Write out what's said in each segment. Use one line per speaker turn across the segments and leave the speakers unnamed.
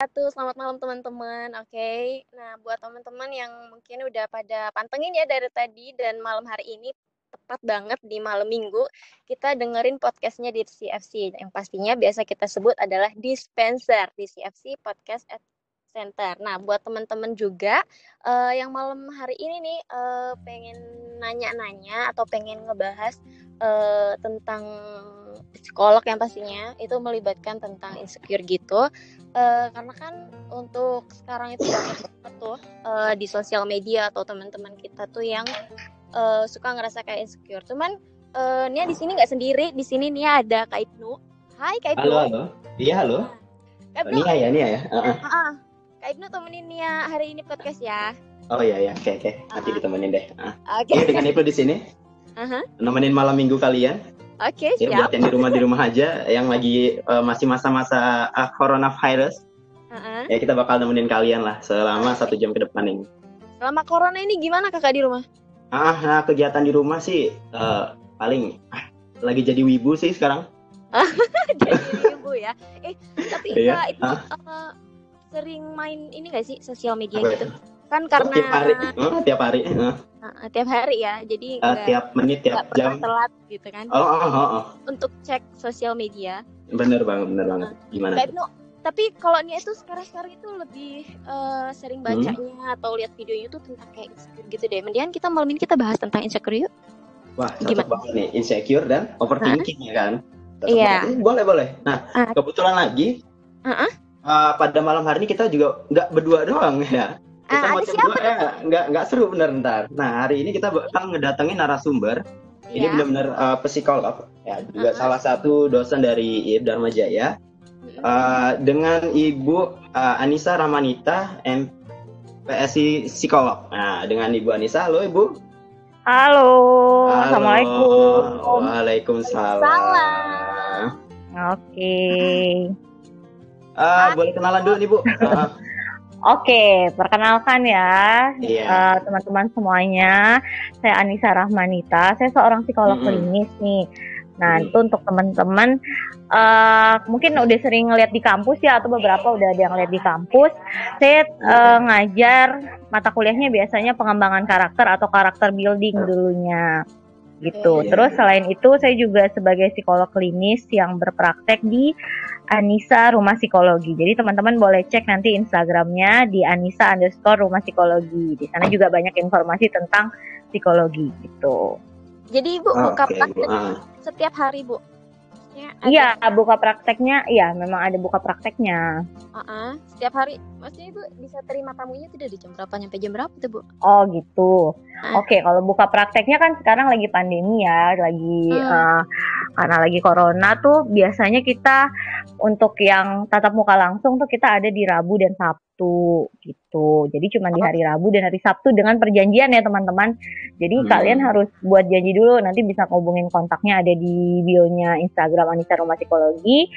wabarakatuh. Selamat malam teman-teman. Oke. Nah, buat teman-teman yang mungkin udah pada pantengin ya dari tadi dan malam hari ini tepat banget di malam Minggu kita dengerin podcastnya di CFC yang pastinya biasa kita sebut adalah Dispenser di CFC Podcast at Center. Nah, buat teman-teman juga yang malam hari ini nih pengen nanya-nanya atau pengen ngebahas tentang psikolog yang pastinya itu melibatkan tentang insecure gitu. Karena kan untuk sekarang itu banyak banget tuh di sosial media atau teman-teman kita tuh yang suka ngerasa kayak insecure. Cuman Nia di sini nggak sendiri. Di sini Nia ada Kak Ibnu. Hai Kak Ibnu.
Halo, halo. Iya, halo.
Kak Ibnu.
Nia ya, Nia ya.
Kak Ibnu temenin Nia hari ini podcast ya.
Oh iya ya, oke. Nanti ditemenin deh.
Oke.
Ini dengan Ibnu di sini. Nemenin malam minggu kalian.
Oke,
Ya,
siap.
buat yang di rumah aja, yang lagi masih masa-masa coronavirus. Ya kita bakal nemenin kalian lah selama 1 jam ke depan ini.
Selama corona ini gimana kakak di rumah?
Nah, kegiatan di rumah sih paling lagi jadi wibu sih sekarang.
Jadi wibu ya. Tapi
Iya.
Kak itu sering main ini nggak sih sosial media
Apa
gitu?
itu?
Kan karena
Tiap hari.
tiap hari ya, jadi
Tiap menit, tiap
nggak pernah
jam.
telat gitu kan?
Oh.
Untuk cek sosial media.
Bener banget. Gimana?
Kak Ibnu, tapi kalau Nia itu sekarang itu lebih sering bacanya atau lihat videonya itu tentang kayak insecure gitu deh. Mendingan kita malam ini kita bahas tentang insecure yuk.
Wah, cocok banget nih, insecure dan overthinking ya kan?
Iya.
Boleh. Nah, kebetulan lagi pada malam hari ini kita juga nggak berdua doang ya. Kita mau berdua nggak seru bener ntar. Nah, hari ini kita bakal ngedatengin narasumber. Ini benar-benar psikolog ya, juga salah satu dosen dari IIB Dharma Jaya. Dengan Ibu Anissa Rahmanita, MPSI psikolog. Nah, dengan Ibu Anissa, halo Ibu.
Halo. Assalamualaikum.
Waalaikumsalam.
Oke.
Boleh kenalan dulu nih Bu.
Oke, perkenalkan ya
Iya.
teman-teman semuanya. Saya Anissa Rahmanita. Saya seorang psikolog klinis nih. Nah, itu untuk teman-teman mungkin udah sering ngeliat di kampus ya, atau beberapa udah ada yang lihat di kampus. Saya ngajar mata kuliahnya biasanya pengembangan karakter atau karakter building dulunya gitu. Terus selain itu saya juga sebagai psikolog klinis yang berpraktek di Anissa Rumah Psikologi. Jadi teman-teman boleh cek nanti Instagramnya di Anissa_Rumah Psikologi. Di sana juga banyak informasi tentang psikologi gitu.
Jadi Ibu buka praktek setiap hari Bu?
Iya, buka prakteknya, iya memang ada buka prakteknya.
Setiap hari, maksudnya Ibu bisa terima tamunya tidak di jam berapa, nyampe jam berapa tuh Bu?
Oh gitu. Oke, kalau buka prakteknya kan sekarang lagi pandemi ya, karena lagi corona tuh biasanya kita untuk yang tatap muka langsung tuh kita ada di Rabu dan Sabtu gitu. Jadi cuma di hari Rabu dan hari Sabtu dengan perjanjian ya teman-teman. Jadi kalian harus buat janji dulu, nanti bisa ngubungin kontaknya ada di bio-nya Instagram Anissa Rumah Psikologi.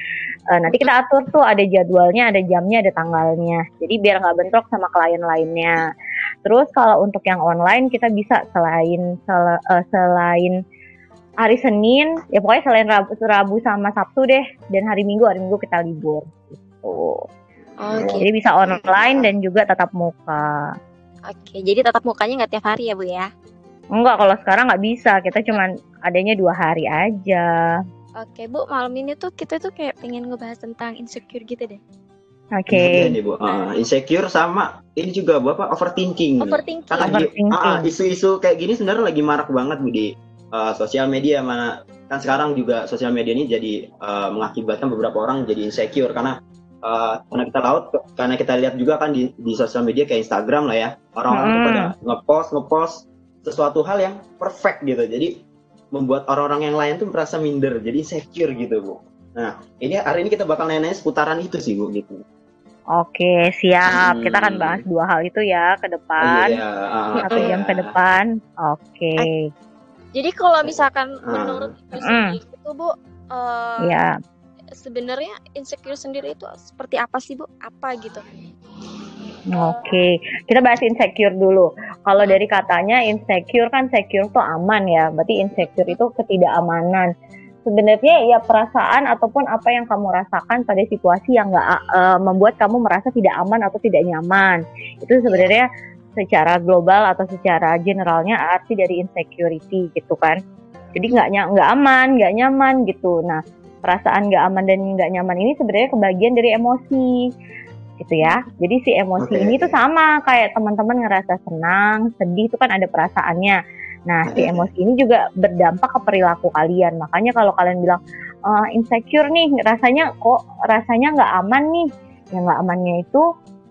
Nanti kita atur tuh ada jadwalnya, ada jamnya, ada tanggalnya. Jadi biar nggak bentrok sama klien lainnya. Terus kalau untuk yang online kita bisa selain hari Senin, ya pokoknya selain Rabu sama Sabtu deh, dan hari Minggu kita libur gitu. Jadi bisa online dan juga tatap muka.
Oke, jadi tatap mukanya nggak tiap hari ya Bu ya?
Enggak, kalau sekarang nggak bisa, kita cuma adanya 2 hari aja.
Oke Bu, malam ini tuh kita tuh kayak pengen ngebahas tentang insecure gitu deh.
Oke.
Ini Bu, insecure sama ini juga Bu, overthinking. Karena isu-isu kayak gini sebenarnya lagi marak banget Bu di sosial media, mana kan sekarang juga sosial media ini jadi mengakibatkan beberapa orang jadi insecure karena karena kita lihat juga kan di sosial media kayak Instagram lah ya, orang-orang tuh pada ngepost sesuatu hal yang perfect gitu, jadi membuat orang-orang yang lain tuh merasa minder, jadi insecure gitu Bu. Nah, ini hari ini kita bakal nanya seputaran itu sih Bu gitu.
Oke, siap. Kita akan bahas 2 hal itu ya ke depan. 1 jam ke depan. Oke.
Jadi kalau misalkan menurut Ibu sendiri itu Bu, sebenarnya insecure sendiri itu seperti apa sih Bu? Apa gitu?
Oke, kita bahas insecure dulu. Kalau dari katanya insecure kan secure tuh aman ya, berarti insecure itu ketidakamanan. sebenarnya ya perasaan ataupun apa yang kamu rasakan pada situasi yang nggak membuat kamu merasa tidak aman atau tidak nyaman. Itu sebenarnya secara global atau secara generalnya arti dari insecurity gitu kan. Jadi nggak aman, nggak nyaman gitu. Nah, perasaan nggak aman dan nggak nyaman ini sebenarnya kebagian dari emosi gitu ya. Jadi si emosi ini tuh sama kayak teman-teman ngerasa senang, sedih itu kan ada perasaannya. Nah, si emosi ini juga berdampak ke perilaku kalian. Makanya kalau kalian bilang insecure nih, rasanya nggak aman nih. Yang nggak amannya itu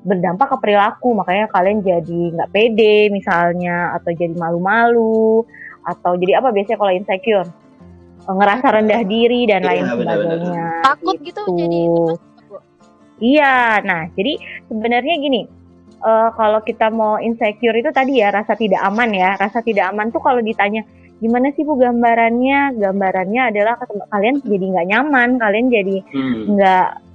berdampak ke perilaku. Makanya kalian jadi nggak pede misalnya, atau jadi malu-malu, atau jadi apa biasanya kalau insecure? Ngerasa rendah diri dan lain sebagainya.
Takut gitu jadi
Iya, nah jadi sebenarnya gini, kalau kita mau insecure itu tadi ya rasa tidak aman ya. Rasa tidak aman tuh kalau ditanya gimana sih Bu gambarannya? Gambarannya adalah kalian jadi nggak nyaman, kalian jadi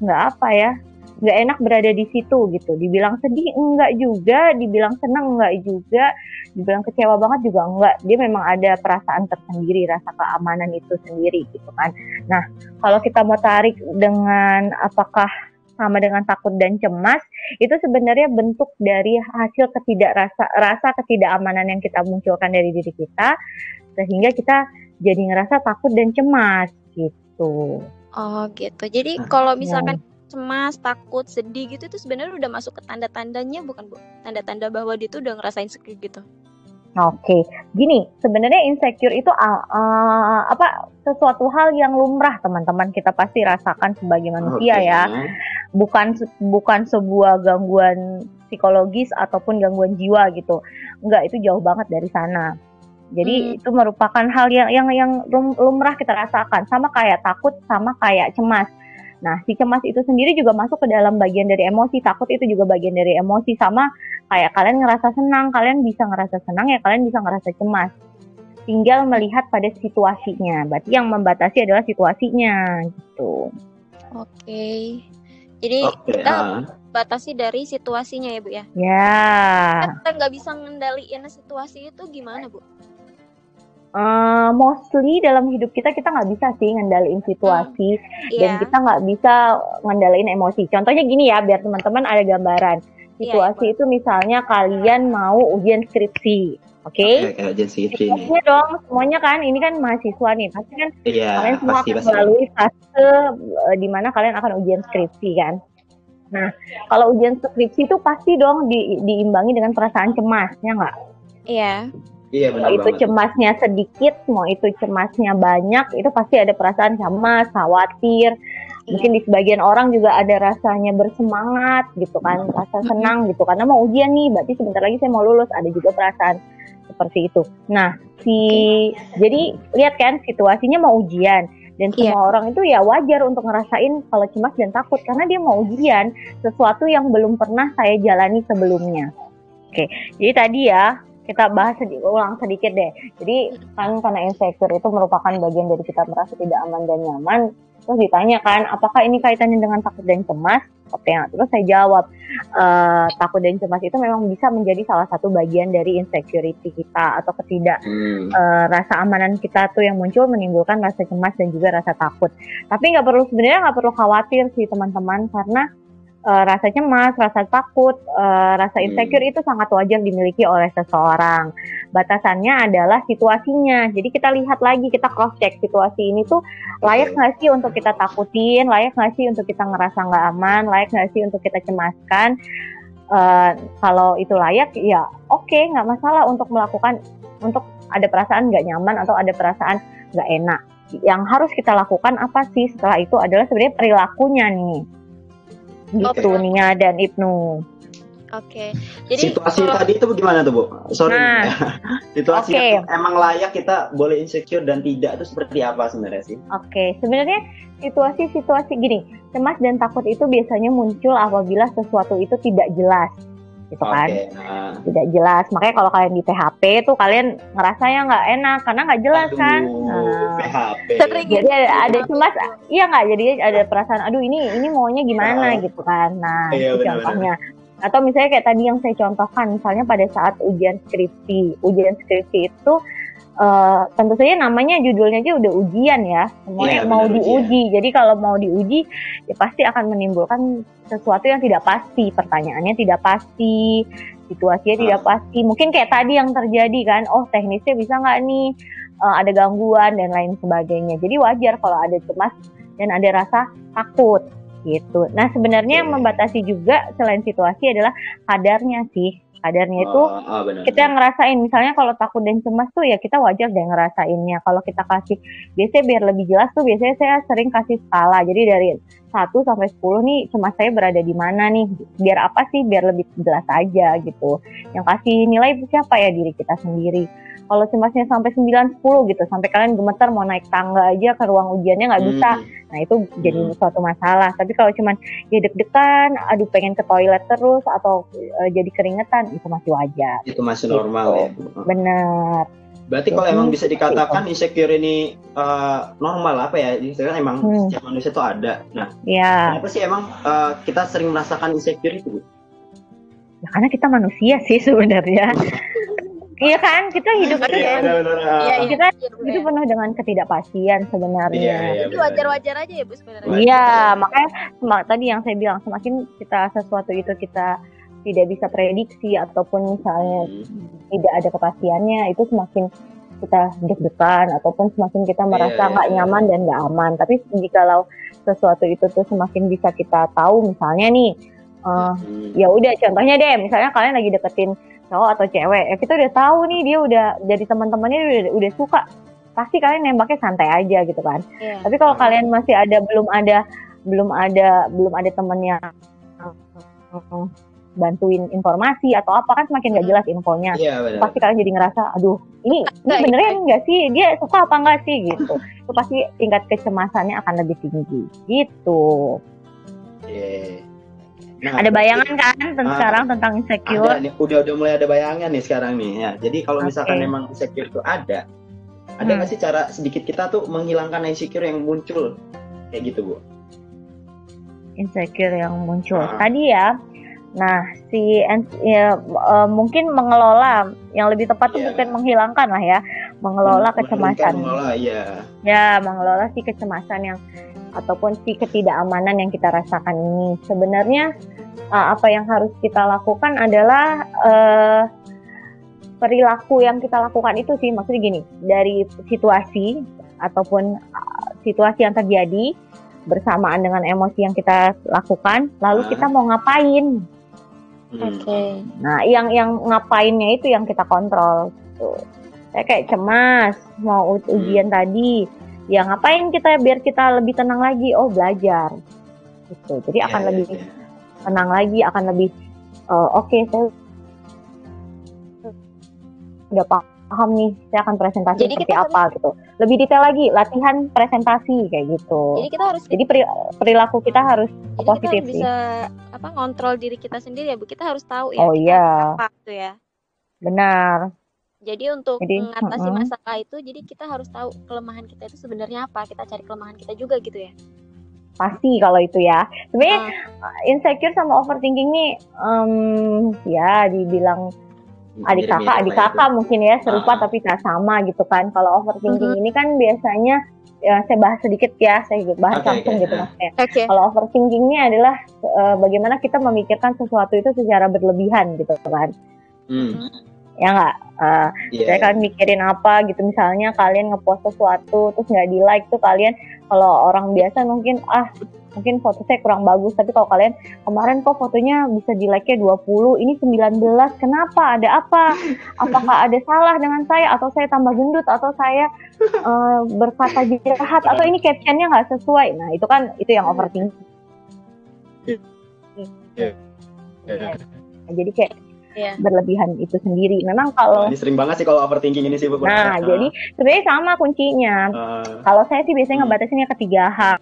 nggak apa ya, nggak enak berada di situ gitu. Dibilang sedih enggak juga, dibilang senang enggak juga, dibilang kecewa banget juga enggak. Dia memang ada perasaan tersendiri, rasa keamanan itu sendiri gitu kan. Nah, kalau kita mau tarik dengan apakah sama dengan takut dan cemas, itu sebenarnya bentuk dari hasil rasa ketidakamanan yang kita munculkan dari diri kita, sehingga kita jadi ngerasa takut dan cemas gitu.
Oh gitu. Jadi kalau misalkan cemas, takut, sedih gitu itu sebenarnya udah masuk ke tanda-tandanya bukan Bu? Tanda-tanda bahwa dia tuh udah ngerasain insecure gitu.
Oke, gini, sebenarnya insecure itu sesuatu hal yang lumrah teman-teman kita pasti rasakan sebagai manusia ya. Bukan sebuah gangguan psikologis ataupun gangguan jiwa gitu. Enggak, itu jauh banget dari sana. Jadi itu merupakan hal yang lumrah kita rasakan, sama kayak takut, sama kayak cemas. Nah, si cemas itu sendiri juga masuk ke dalam bagian dari emosi, takut itu juga bagian dari emosi, sama kayak kalian ngerasa senang, kalian bisa ngerasa senang ya, kalian bisa ngerasa cemas. Tinggal melihat pada situasinya. Berarti yang membatasi adalah situasinya gitu.
Oke. Jadi kita batasi dari situasinya ya Bu ya?
Ya.
Kita nggak bisa ngendaliin situasi itu gimana Bu?
Mostly dalam hidup kita nggak bisa sih ngendaliin situasi dan kita nggak bisa ngendaliin emosi. Contohnya gini ya, biar teman-teman ada gambaran. Situasi itu misalnya kalian mau ujian skripsi, oke?
Ujian skripsi
ini dong, semuanya kan, ini kan mahasiswa nih, pasti kan kalian semua akan melalui fase di mana kalian akan ujian skripsi kan. Nah, kalau ujian skripsi itu pasti dong diimbangi dengan perasaan cemas, ya nggak?
Iya.
Iya, benar
mau itu cemasnya sedikit, mau itu cemasnya banyak, itu pasti ada perasaan cemas, khawatir. Mungkin di sebagian orang juga ada rasanya bersemangat gitu kan, rasa senang gitu karena mau ujian nih, berarti sebentar lagi saya mau lulus, ada juga perasaan seperti itu. Nah, jadi lihat kan situasinya mau ujian dan semua orang itu ya wajar untuk ngerasain kalau cemas dan takut karena dia mau ujian sesuatu yang belum pernah saya jalani sebelumnya. Oke, jadi tadi ya kita bahas ulang sedikit deh. Jadi kan karena insecure itu merupakan bagian dari kita merasa tidak aman dan nyaman. Terus ditanyakan apakah ini kaitannya dengan takut dan cemas? Oke, terus saya jawab takut dan cemas itu memang bisa menjadi salah satu bagian dari insecurity kita atau rasa amanan kita tuh yang muncul menimbulkan rasa cemas dan juga rasa takut. Tapi sebenarnya nggak perlu khawatir sih teman-teman karena rasa cemas, rasa takut, rasa insecure itu sangat wajar dimiliki oleh seseorang. Batasannya adalah situasinya. Jadi kita lihat lagi, kita cross check situasi ini tuh layak nggak sih untuk kita takutin, layak nggak sih untuk kita ngerasa nggak aman, layak nggak sih untuk kita cemaskan. Kalau itu layak, ya oke, nggak masalah untuk ada perasaan nggak nyaman atau ada perasaan nggak enak. Yang harus kita lakukan apa sih setelah itu adalah sebenarnya perilakunya nih. Gitu Nia dan Ibnu.
Oke. Jadi
situasi tadi itu bagaimana tuh Bu? Sorry. Situasi yang emang layak kita boleh insecure dan tidak itu seperti apa sebenarnya sih?
Oke, sebenarnya situasi gini, cemas dan takut itu biasanya muncul apabila sesuatu itu tidak jelas. Gitu kan? Tidak jelas. Makanya kalau kalian di PHP tuh kalian ngerasanya nggak enak karena nggak jelas kan.
PHP.
Jadi ada cemas, iya nggak? Jadi ada perasaan, aduh ini maunya gimana gitu kan. Nah, itu contohnya. Atau misalnya kayak tadi yang saya contohkan, misalnya pada saat ujian skripsi itu tentu saja namanya judulnya aja udah ujian ya, semuanya mau diuji. Jadi kalau mau diuji ya pasti akan menimbulkan sesuatu yang tidak pasti, pertanyaannya tidak pasti, situasinya tidak pasti. Mungkin kayak tadi yang terjadi kan, oh teknisnya bisa nggak nih, ada gangguan dan lain sebagainya. Jadi wajar kalau ada cemas dan ada rasa takut gitu. Nah sebenarnya yang membatasi juga selain situasi adalah kadarnya sih. Kadarnya itu kita ngerasain, misalnya kalau takut dan cemas tuh ya kita wajar deh ngerasainnya. Kalau kita kasih, biasanya biar lebih jelas tuh biasanya saya sering kasih skala. Jadi dari 1 sampai 10 nih cemas saya berada di mana nih. Biar apa sih? Biar lebih jelas aja gitu. Yang kasih nilai siapa ya? Diri kita sendiri. Kalau cemasnya sampai 9-10 gitu, sampai kalian gemeter mau naik tangga aja ke ruang ujiannya nggak bisa. Nah itu jadi suatu masalah. Tapi kalau cuman ya deg-degan, aduh pengen ke toilet terus atau jadi keringetan, itu masih wajar.
Itu masih normal ya.
Bener.
Berarti kalau emang bisa dikatakan insecure ini normal apa ya? Istilahnya emang setiap manusia itu ada. Nah, kenapa sih emang kita sering merasakan insecure itu?
Ya, karena kita manusia sih sebenarnya. Iya kan, kita hidup itu kita hidup penuh dengan ketidakpastian sebenarnya.
Jadi wajar-wajar aja ya Bu sebenarnya.
Iya, makanya tadi yang saya bilang, semakin kita sesuatu itu kita tidak bisa prediksi ataupun misalnya tidak ada kepastiannya, itu semakin kita deg-degan ataupun semakin kita merasa nggak nyaman dan nggak aman. Tapi jikalau sesuatu itu tuh semakin bisa kita tahu, misalnya nih, ya udah contohnya deh, misalnya kalian lagi deketin cowok atau cewek, ya kita udah tahu nih dia udah jadi teman-temannya udah suka, pasti kalian nembaknya santai aja gitu kan. Tapi kalau kalian masih belum ada temen yang bantuin informasi atau apa, kan semakin gak jelas infonya. Pasti kalian jadi ngerasa, aduh ini beneran nggak sih, dia suka apa enggak sih gitu. Itu pasti tingkat kecemasannya akan lebih tinggi gitu. Nah, ada bayangan kan sekarang tentang insecure?
Ada, udah mulai ada bayangan nih sekarang nih ya. Jadi kalau misalkan memang insecure itu ada nggak sih cara sedikit kita tuh menghilangkan insecure yang muncul kayak gitu Bu?
Insecure yang muncul tadi ya. Nah mungkin mengelola, yang lebih tepat tuh bukan menghilangkan lah ya, mengelola kecemasan. Mengelola si kecemasan yang ataupun si ketidakamanan yang kita rasakan ini. Sebenarnya apa yang harus kita lakukan adalah perilaku yang kita lakukan itu sih, maksudnya gini, dari situasi ataupun situasi yang terjadi bersamaan dengan emosi yang kita lakukan, lalu kita mau ngapain. Nah yang ngapainnya itu yang kita kontrol tuh. Saya kayak cemas mau ujian tadi, ya ngapain kita biar kita lebih tenang lagi? Oh belajar gitu. Jadi akan lebih tenang lagi, akan lebih oke, saya udah paham nih, saya akan presentasi seperti apa gitu. Lebih detail lagi, latihan presentasi kayak gitu. Jadi perilaku kita harus positif sih.
Kita bisa ngontrol diri kita sendiri ya Bu. Kita harus tahu ya apa itu ya.
Benar.
Jadi untuk mengatasi masalah itu, jadi kita harus tahu kelemahan kita itu sebenarnya apa. Kita cari kelemahan kita juga gitu ya.
Pasti kalau itu ya. Sebenarnya insecure sama overthinking nih, ya dibilang adik kakak mungkin ya, serupa tapi tak sama gitu kan. Kalau overthinking ini kan biasanya, ya saya bahas sedikit ya, saya bahas langsung gitu maksudnya. Kalau overthinkingnya adalah bagaimana kita memikirkan sesuatu itu secara berlebihan gitu kan. Ya nggak, saya kan mikirin apa gitu, misalnya kalian ngepost sesuatu terus nggak di like tuh, kalian kalau orang biasa mungkin foto saya kurang bagus, tapi kalau kalian kemarin kok fotonya bisa di like-nya 20, ini 19, kenapa, ada apa, apakah ada salah dengan saya, atau saya tambah gendut, atau saya berkata jahat, atau ini captionnya nggak sesuai. Nah itu yang overthinking. Jadi kayak berlebihan itu sendiri. Memang kalau
ini sering banget sih kalau overthinking ini sih Bu.
Nah, jadi sebenarnya sama kuncinya. Kalau saya sih biasanya ngebatasinnya ke 3 hal.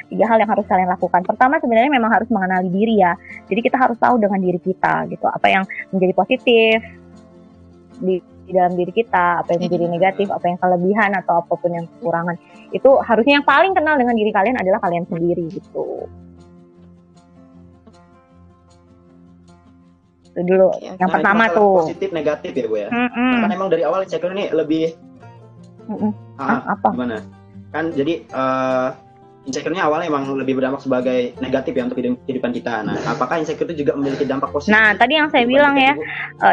3 hal yang harus kalian lakukan. Pertama sebenarnya memang harus mengenali diri ya. Jadi kita harus tahu dengan diri kita gitu, apa yang menjadi positif di dalam diri kita, apa yang menjadi negatif, apa yang kelebihan atau apapun yang kekurangan. Itu harusnya yang paling kenal dengan diri kalian adalah kalian sendiri gitu. Itu dulu. Yang
Nah,
pertama
itu
tuh.
positif negatif ya Bu ya. Kan emang dari awal insecure ini lebih
apa?
Gimana? Kan jadi insecure-nya awalnya emang lebih berdampak sebagai negatif ya untuk kehidupan kita. Nah, apakah insecure itu juga memiliki dampak positif?
Nah, tadi yang saya bilang ya,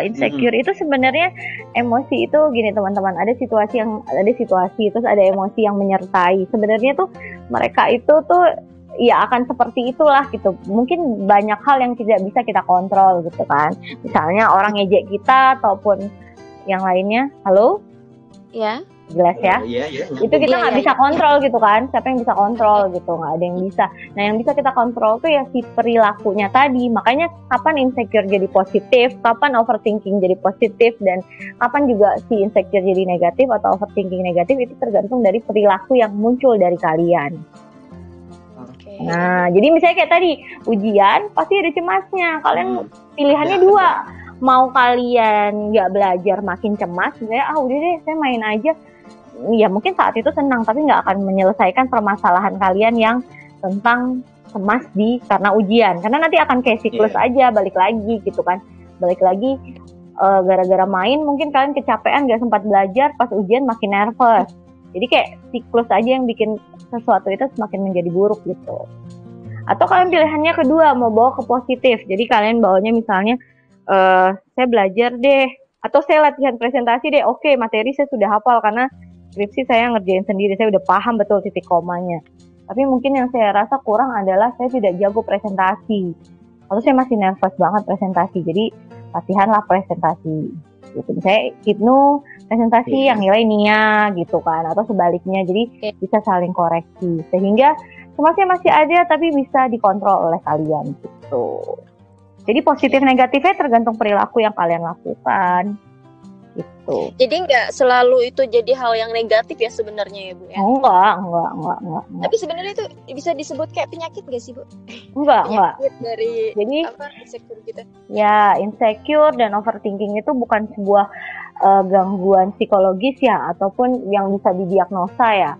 insecure itu sebenarnya emosi itu gini teman-teman, ada situasi terus ada emosi yang menyertai. Sebenarnya tuh mereka itu tuh ya akan seperti itulah gitu. Mungkin banyak hal yang tidak bisa kita kontrol gitu kan. Misalnya orang ngejek kita ataupun yang lainnya. Halo?
Ya.
Jelas ya? Itu kita nggak bisa kontrol gitu kan. Siapa yang bisa kontrol gitu? Nggak ada yang bisa. Nah, yang bisa kita kontrol tuh ya si perilakunya tadi. Makanya kapan insecure jadi positif, kapan overthinking jadi positif, dan kapan juga si insecure jadi negatif atau overthinking negatif, itu tergantung dari perilaku yang muncul dari kalian. Nah, jadi misalnya kayak tadi ujian pasti ada cemasnya. Kalian pilihannya dua. Mau kalian nggak belajar makin cemas, misalnya udah deh saya main aja. Ya mungkin saat itu senang, tapi nggak akan menyelesaikan permasalahan kalian yang tentang cemas karena ujian. Karena nanti akan kayak siklus aja, balik lagi gitu kan. Balik lagi gara-gara main mungkin kalian kecapean nggak sempat belajar, pas ujian makin nervous. Jadi kayak siklus aja yang bikin sesuatu itu semakin menjadi buruk gitu. Atau kalian pilihannya kedua, mau bawa ke positif. Jadi kalian bawanya misalnya saya belajar deh, atau saya latihan presentasi deh. Oke, materi saya sudah hafal karena skripsi saya ngerjain sendiri, saya udah paham betul titik komanya. Tapi mungkin yang saya rasa kurang adalah saya tidak jago presentasi, atau saya masih nervous banget presentasi. Jadi latihanlah presentasi gitu. Misalnya Ibnu presentasi yang nilai Nia gitu kan, atau sebaliknya. Jadi bisa saling koreksi sehingga cemasnya masih ada tapi bisa dikontrol oleh kalian gitu. Jadi positif negatifnya tergantung perilaku yang kalian lakukan gitu.
Jadi nggak selalu itu jadi hal yang negatif ya sebenarnya ya Bu ya?
Enggak.
Tapi sebenarnya itu bisa disebut kayak penyakit nggak sih Bu?
Enggak.
Dari
jadi
insecure gitu.
Ya, insecure dan overthinking itu bukan sebuah gangguan psikologis ya, ataupun yang bisa didiagnosa ya.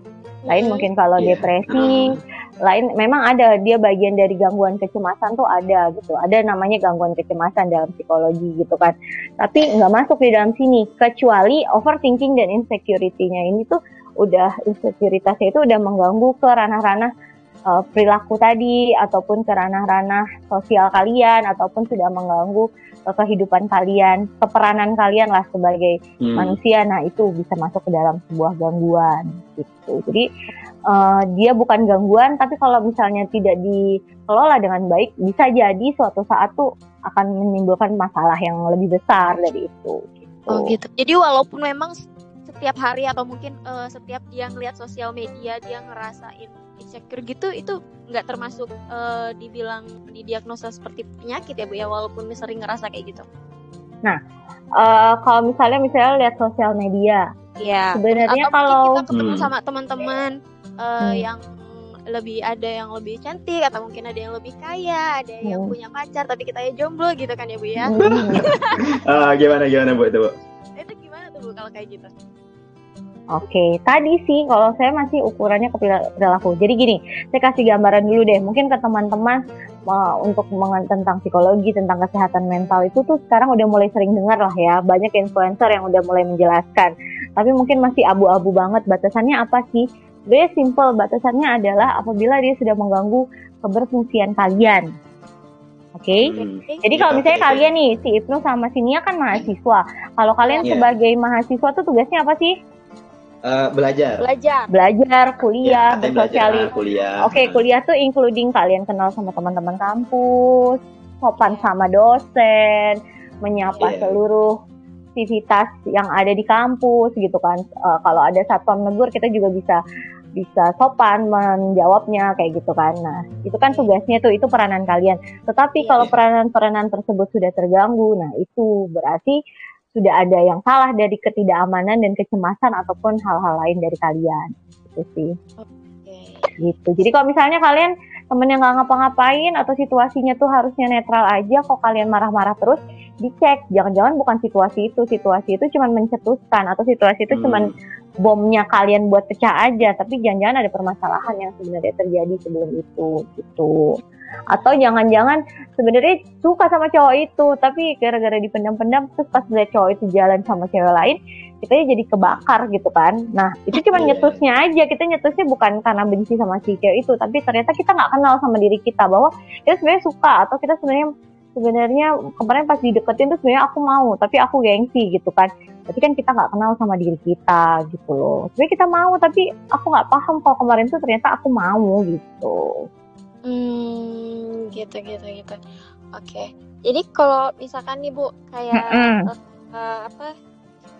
Lain mungkin kalau depresi, lain memang ada, dia bagian dari gangguan kecemasan tuh ada gitu. Ada namanya gangguan kecemasan dalam psikologi gitu kan. Tapi nggak masuk di dalam sini, kecuali overthinking dan insecurity-nya ini tuh udah, insecuritasnya itu udah mengganggu ke ranah-ranah perilaku tadi, ataupun ke ranah-ranah sosial kalian, ataupun sudah mengganggu kehidupan kalian, keperanan kalian lah sebagai manusia. Nah, itu bisa masuk ke dalam sebuah gangguan gitu. Jadi dia bukan gangguan, tapi kalau misalnya tidak dikelola dengan baik, bisa jadi suatu saat tuh akan menimbulkan masalah yang lebih besar dari itu gitu.
Oh gitu. Jadi walaupun memang setiap hari atau mungkin setiap dia ngeliat sosial media dia ngerasain insecure gitu, itu nggak termasuk didiagnosa seperti penyakit ya Bu ya, walaupun sering ngerasa kayak gitu.
Nah, kalau misalnya lihat sosial media,
ya
sebenarnya
atau
kalau
kita ketemu sama teman-teman yang ada yang lebih cantik, atau mungkin ada yang lebih kaya, ada yang punya pacar tapi kita ya jomblo gitu kan ya Bu ya.
Gimana Bu itu Bu?
Itu gimana tuh Bu kalau kayak gitu?
Oke, tadi sih kalau saya masih ukurannya ke perilaku. Jadi gini, saya kasih gambaran dulu deh. Mungkin ke teman-teman untuk tentang psikologi, tentang kesehatan mental itu tuh sekarang udah mulai sering dengar lah ya. Banyak influencer yang udah mulai menjelaskan. Tapi mungkin masih abu-abu banget. Batasannya apa sih? Sebenarnya simple, batasannya adalah apabila dia sudah mengganggu keberfungsian kalian. Oke. Jadi kalau misalnya kalian nih, si Ibnu sama si Nia kan mahasiswa. Kalau kalian sebagai mahasiswa tuh tugasnya apa sih?
Belajar,
kuliah, bersosialisasi. Oke, kuliah tuh including kalian kenal sama teman-teman kampus, sopan sama dosen, menyapa seluruh aktivitas yang ada di kampus gitu kan. Kalau ada satpam negur, kita juga bisa sopan menjawabnya kayak gitu kan. Nah, itu kan tugasnya tuh, itu peranan kalian. Tetapi kalau peranan-peranan tersebut sudah terganggu, nah itu berarti sudah ada yang salah dari ketidakamanan dan kecemasan ataupun hal-hal lain dari kalian. Gitu sih. Gitu. Jadi kalau misalnya kalian temen yang nggak ngapa-ngapain atau situasinya tuh harusnya netral aja, kok kalian marah-marah terus, dicek. Jangan-jangan bukan situasi itu cuma mencetuskan, atau situasi itu cuma bomnya kalian buat pecah aja, tapi jangan-jangan ada permasalahan yang sebenarnya terjadi sebelum itu gitu. Atau jangan-jangan sebenarnya suka sama cowok itu, tapi gara-gara dipendam-pendam, terus pas lihat cowok itu jalan sama cewek lain, kita jadi kebakar gitu kan. Nah itu cuma nyetusnya aja, kita nyetusnya bukan karena benci sama si cewek itu, tapi ternyata kita nggak kenal sama diri kita bahwa kita sebenarnya suka, atau kita sebenarnya kemarin pas dideketin tuh sebenarnya aku mau, tapi aku gengsi gitu kan. Tapi kan kita nggak kenal sama diri kita gitu loh. Sebenarnya kita mau, tapi aku nggak paham kalau kemarin tuh ternyata aku mau gitu.
Gitu. Oke. Jadi kalau misalkan nih Bu, kayak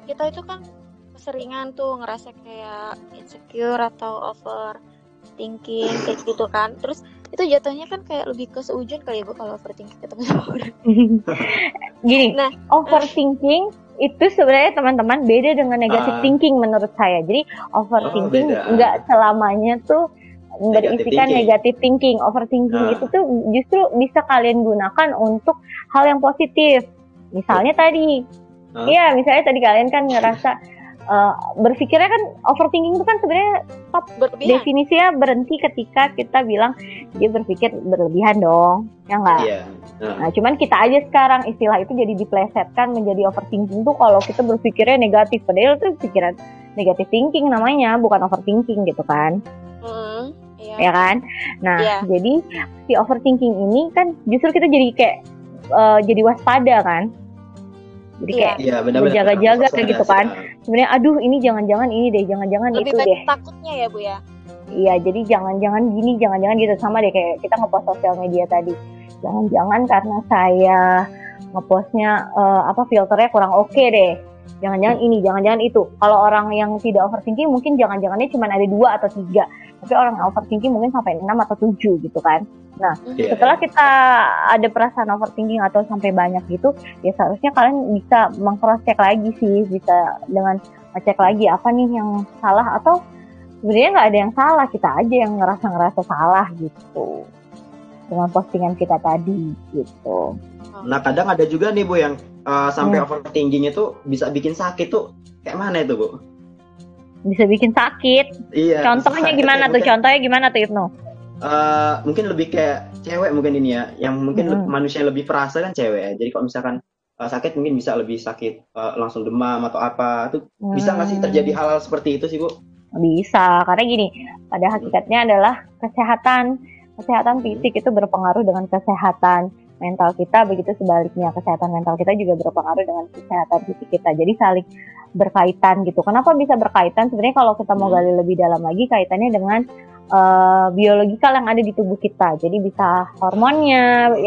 kita itu kan keseringan tuh ngerasa kayak insecure atau overthinking kayak gitu kan. Terus itu jatuhnya kan kayak lebih ke seujun kali ya Bu kalau overthinking ketemu sama orang.
Gini, overthinking itu sebenarnya teman-teman beda dengan negative thinking menurut saya. Jadi overthinking nggak selamanya tuh berisikan negative thinking. Overthinking itu tuh justru bisa kalian gunakan untuk hal yang positif. Misalnya tadi, misalnya tadi kalian kan ngerasa berpikirnya kan overthinking itu kan sebenarnya definisinya berhenti ketika kita bilang dia berpikir berlebihan dong, ya nggak? Nah, cuman kita aja sekarang istilah itu jadi diplesetkan menjadi overthinking tuh kalau kita berpikirnya negatif, padahal itu pikiran negative thinking namanya, bukan overthinking gitu kan? Ya kan? Nah, jadi si overthinking ini kan justru kita jadi kayak jadi waspada kan? Jadi kayak berjaga-jaga gitu kan. Sebenarnya aduh ini jangan-jangan ini deh, jangan-jangan itu deh.
Lebih takutnya ya Bu ya.
Iya, jadi jangan-jangan gini, jangan-jangan gitu, sama deh kayak kita ngepost sosial media tadi. Jangan-jangan karena saya ngepostnya filternya kurang oke deh. Jangan-jangan ini, jangan-jangan itu. Kalau orang yang tidak overthinking mungkin jangan-jangannya cuma ada 2 atau 3. Tapi orang yang overthinking mungkin sampai 6 atau 7 gitu kan. Nah, setelah kita ada perasaan overthinking atau sampai banyak gitu, ya seharusnya kalian bisa meng-cross check lagi sih, bisa dengan ngecek lagi apa nih yang salah, atau sebenarnya nggak ada yang salah, kita aja yang ngerasa salah gitu dengan postingan kita tadi gitu.
Nah kadang ada juga nih Bu yang sampai overthinking itu bisa bikin sakit tuh, kayak mana itu Bu?
Bisa bikin sakit? Iya. Contohnya gimana tuh? Contohnya gimana tuh Ibnu?
Mungkin lebih kayak cewek mungkin ini ya, yang mungkin manusia yang lebih perasa kan cewek ya. Jadi kalau misalkan sakit mungkin bisa lebih sakit langsung demam atau apa, itu bisa nggak sih terjadi hal-hal seperti itu sih Bu?
Bisa, karena gini, pada hakikatnya adalah kesehatan fisik itu berpengaruh dengan kesehatan mental kita, begitu sebaliknya kesehatan mental kita juga berpengaruh dengan kesehatan fisik kita. Jadi saling berkaitan gitu. Kenapa bisa berkaitan? Sebenarnya kalau kita mau gali lebih dalam lagi, kaitannya dengan biologikal yang ada di tubuh kita. Jadi bisa hormonnya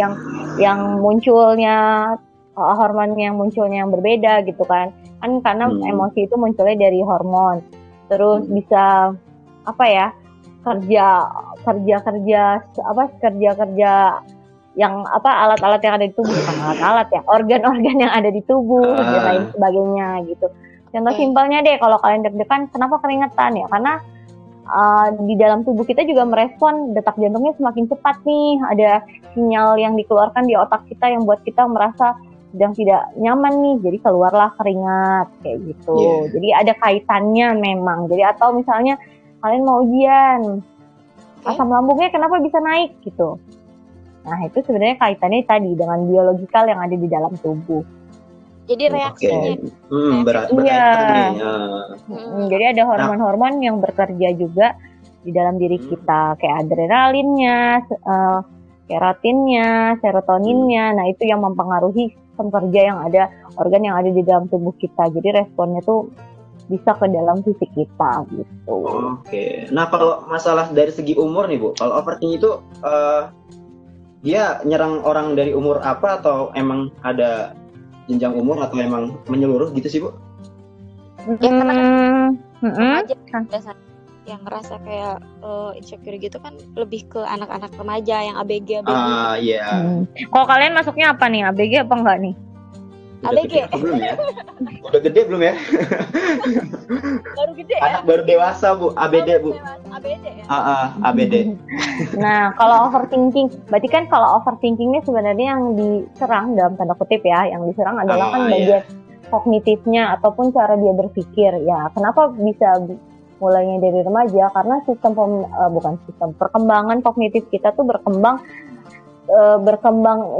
yang munculnya hormon yang munculnya yang berbeda gitu kan karena emosi itu munculnya dari hormon. Terus bisa kerja yang alat-alat yang ada di tubuh, bukan alat-alat ya, organ-organ yang ada di tubuh dan lain sebagainya gitu. Contoh simpelnya deh, kalau kalian deg-degan kenapa keringetan ya, karena di dalam tubuh kita juga merespon detak jantungnya semakin cepat nih, ada sinyal yang dikeluarkan di otak kita yang buat kita merasa sedang tidak nyaman nih, jadi keluarlah keringat kayak gitu. Jadi ada kaitannya memang. Jadi atau misalnya kalian mau ujian, asam lambungnya kenapa bisa naik gitu. Nah itu sebenarnya kaitannya tadi dengan biologikal yang ada di dalam tubuh.
Jadi reaksinya
jadi ada hormon-hormon yang bekerja juga di dalam diri kita, kayak adrenalinnya, keratinnya, serotoninnya. Nah itu yang mempengaruhi sistem kerja yang ada, organ yang ada di dalam tubuh kita. Jadi responnya tuh bisa ke dalam fisik kita gitu.
Nah kalau masalah dari segi umur nih Bu, kalau overthinking itu dia nyerang orang dari umur apa, atau emang ada jenjang umur, atau emang menyeluruh gitu sih Bu?
Aja yang ngerasa kayak insecure gitu kan lebih ke anak-anak remaja yang ABG.
Kalau kalian masuknya apa nih, ABG apa enggak nih?
ABG
belum ya? Udah gede belum ya?
Baru gede ya?
Anak baru dewasa Bu, ABD Bu.
ABD ya?
ABD.
Nah kalau overthinking, berarti kan kalau overthinking ini sebenarnya yang diserang dalam tanda kutip ya, yang diserang adalah kan kognitifnya ataupun cara dia berpikir. Ya, kenapa bisa mulainya dari remaja? Karena perkembangan kognitif kita tuh berkembang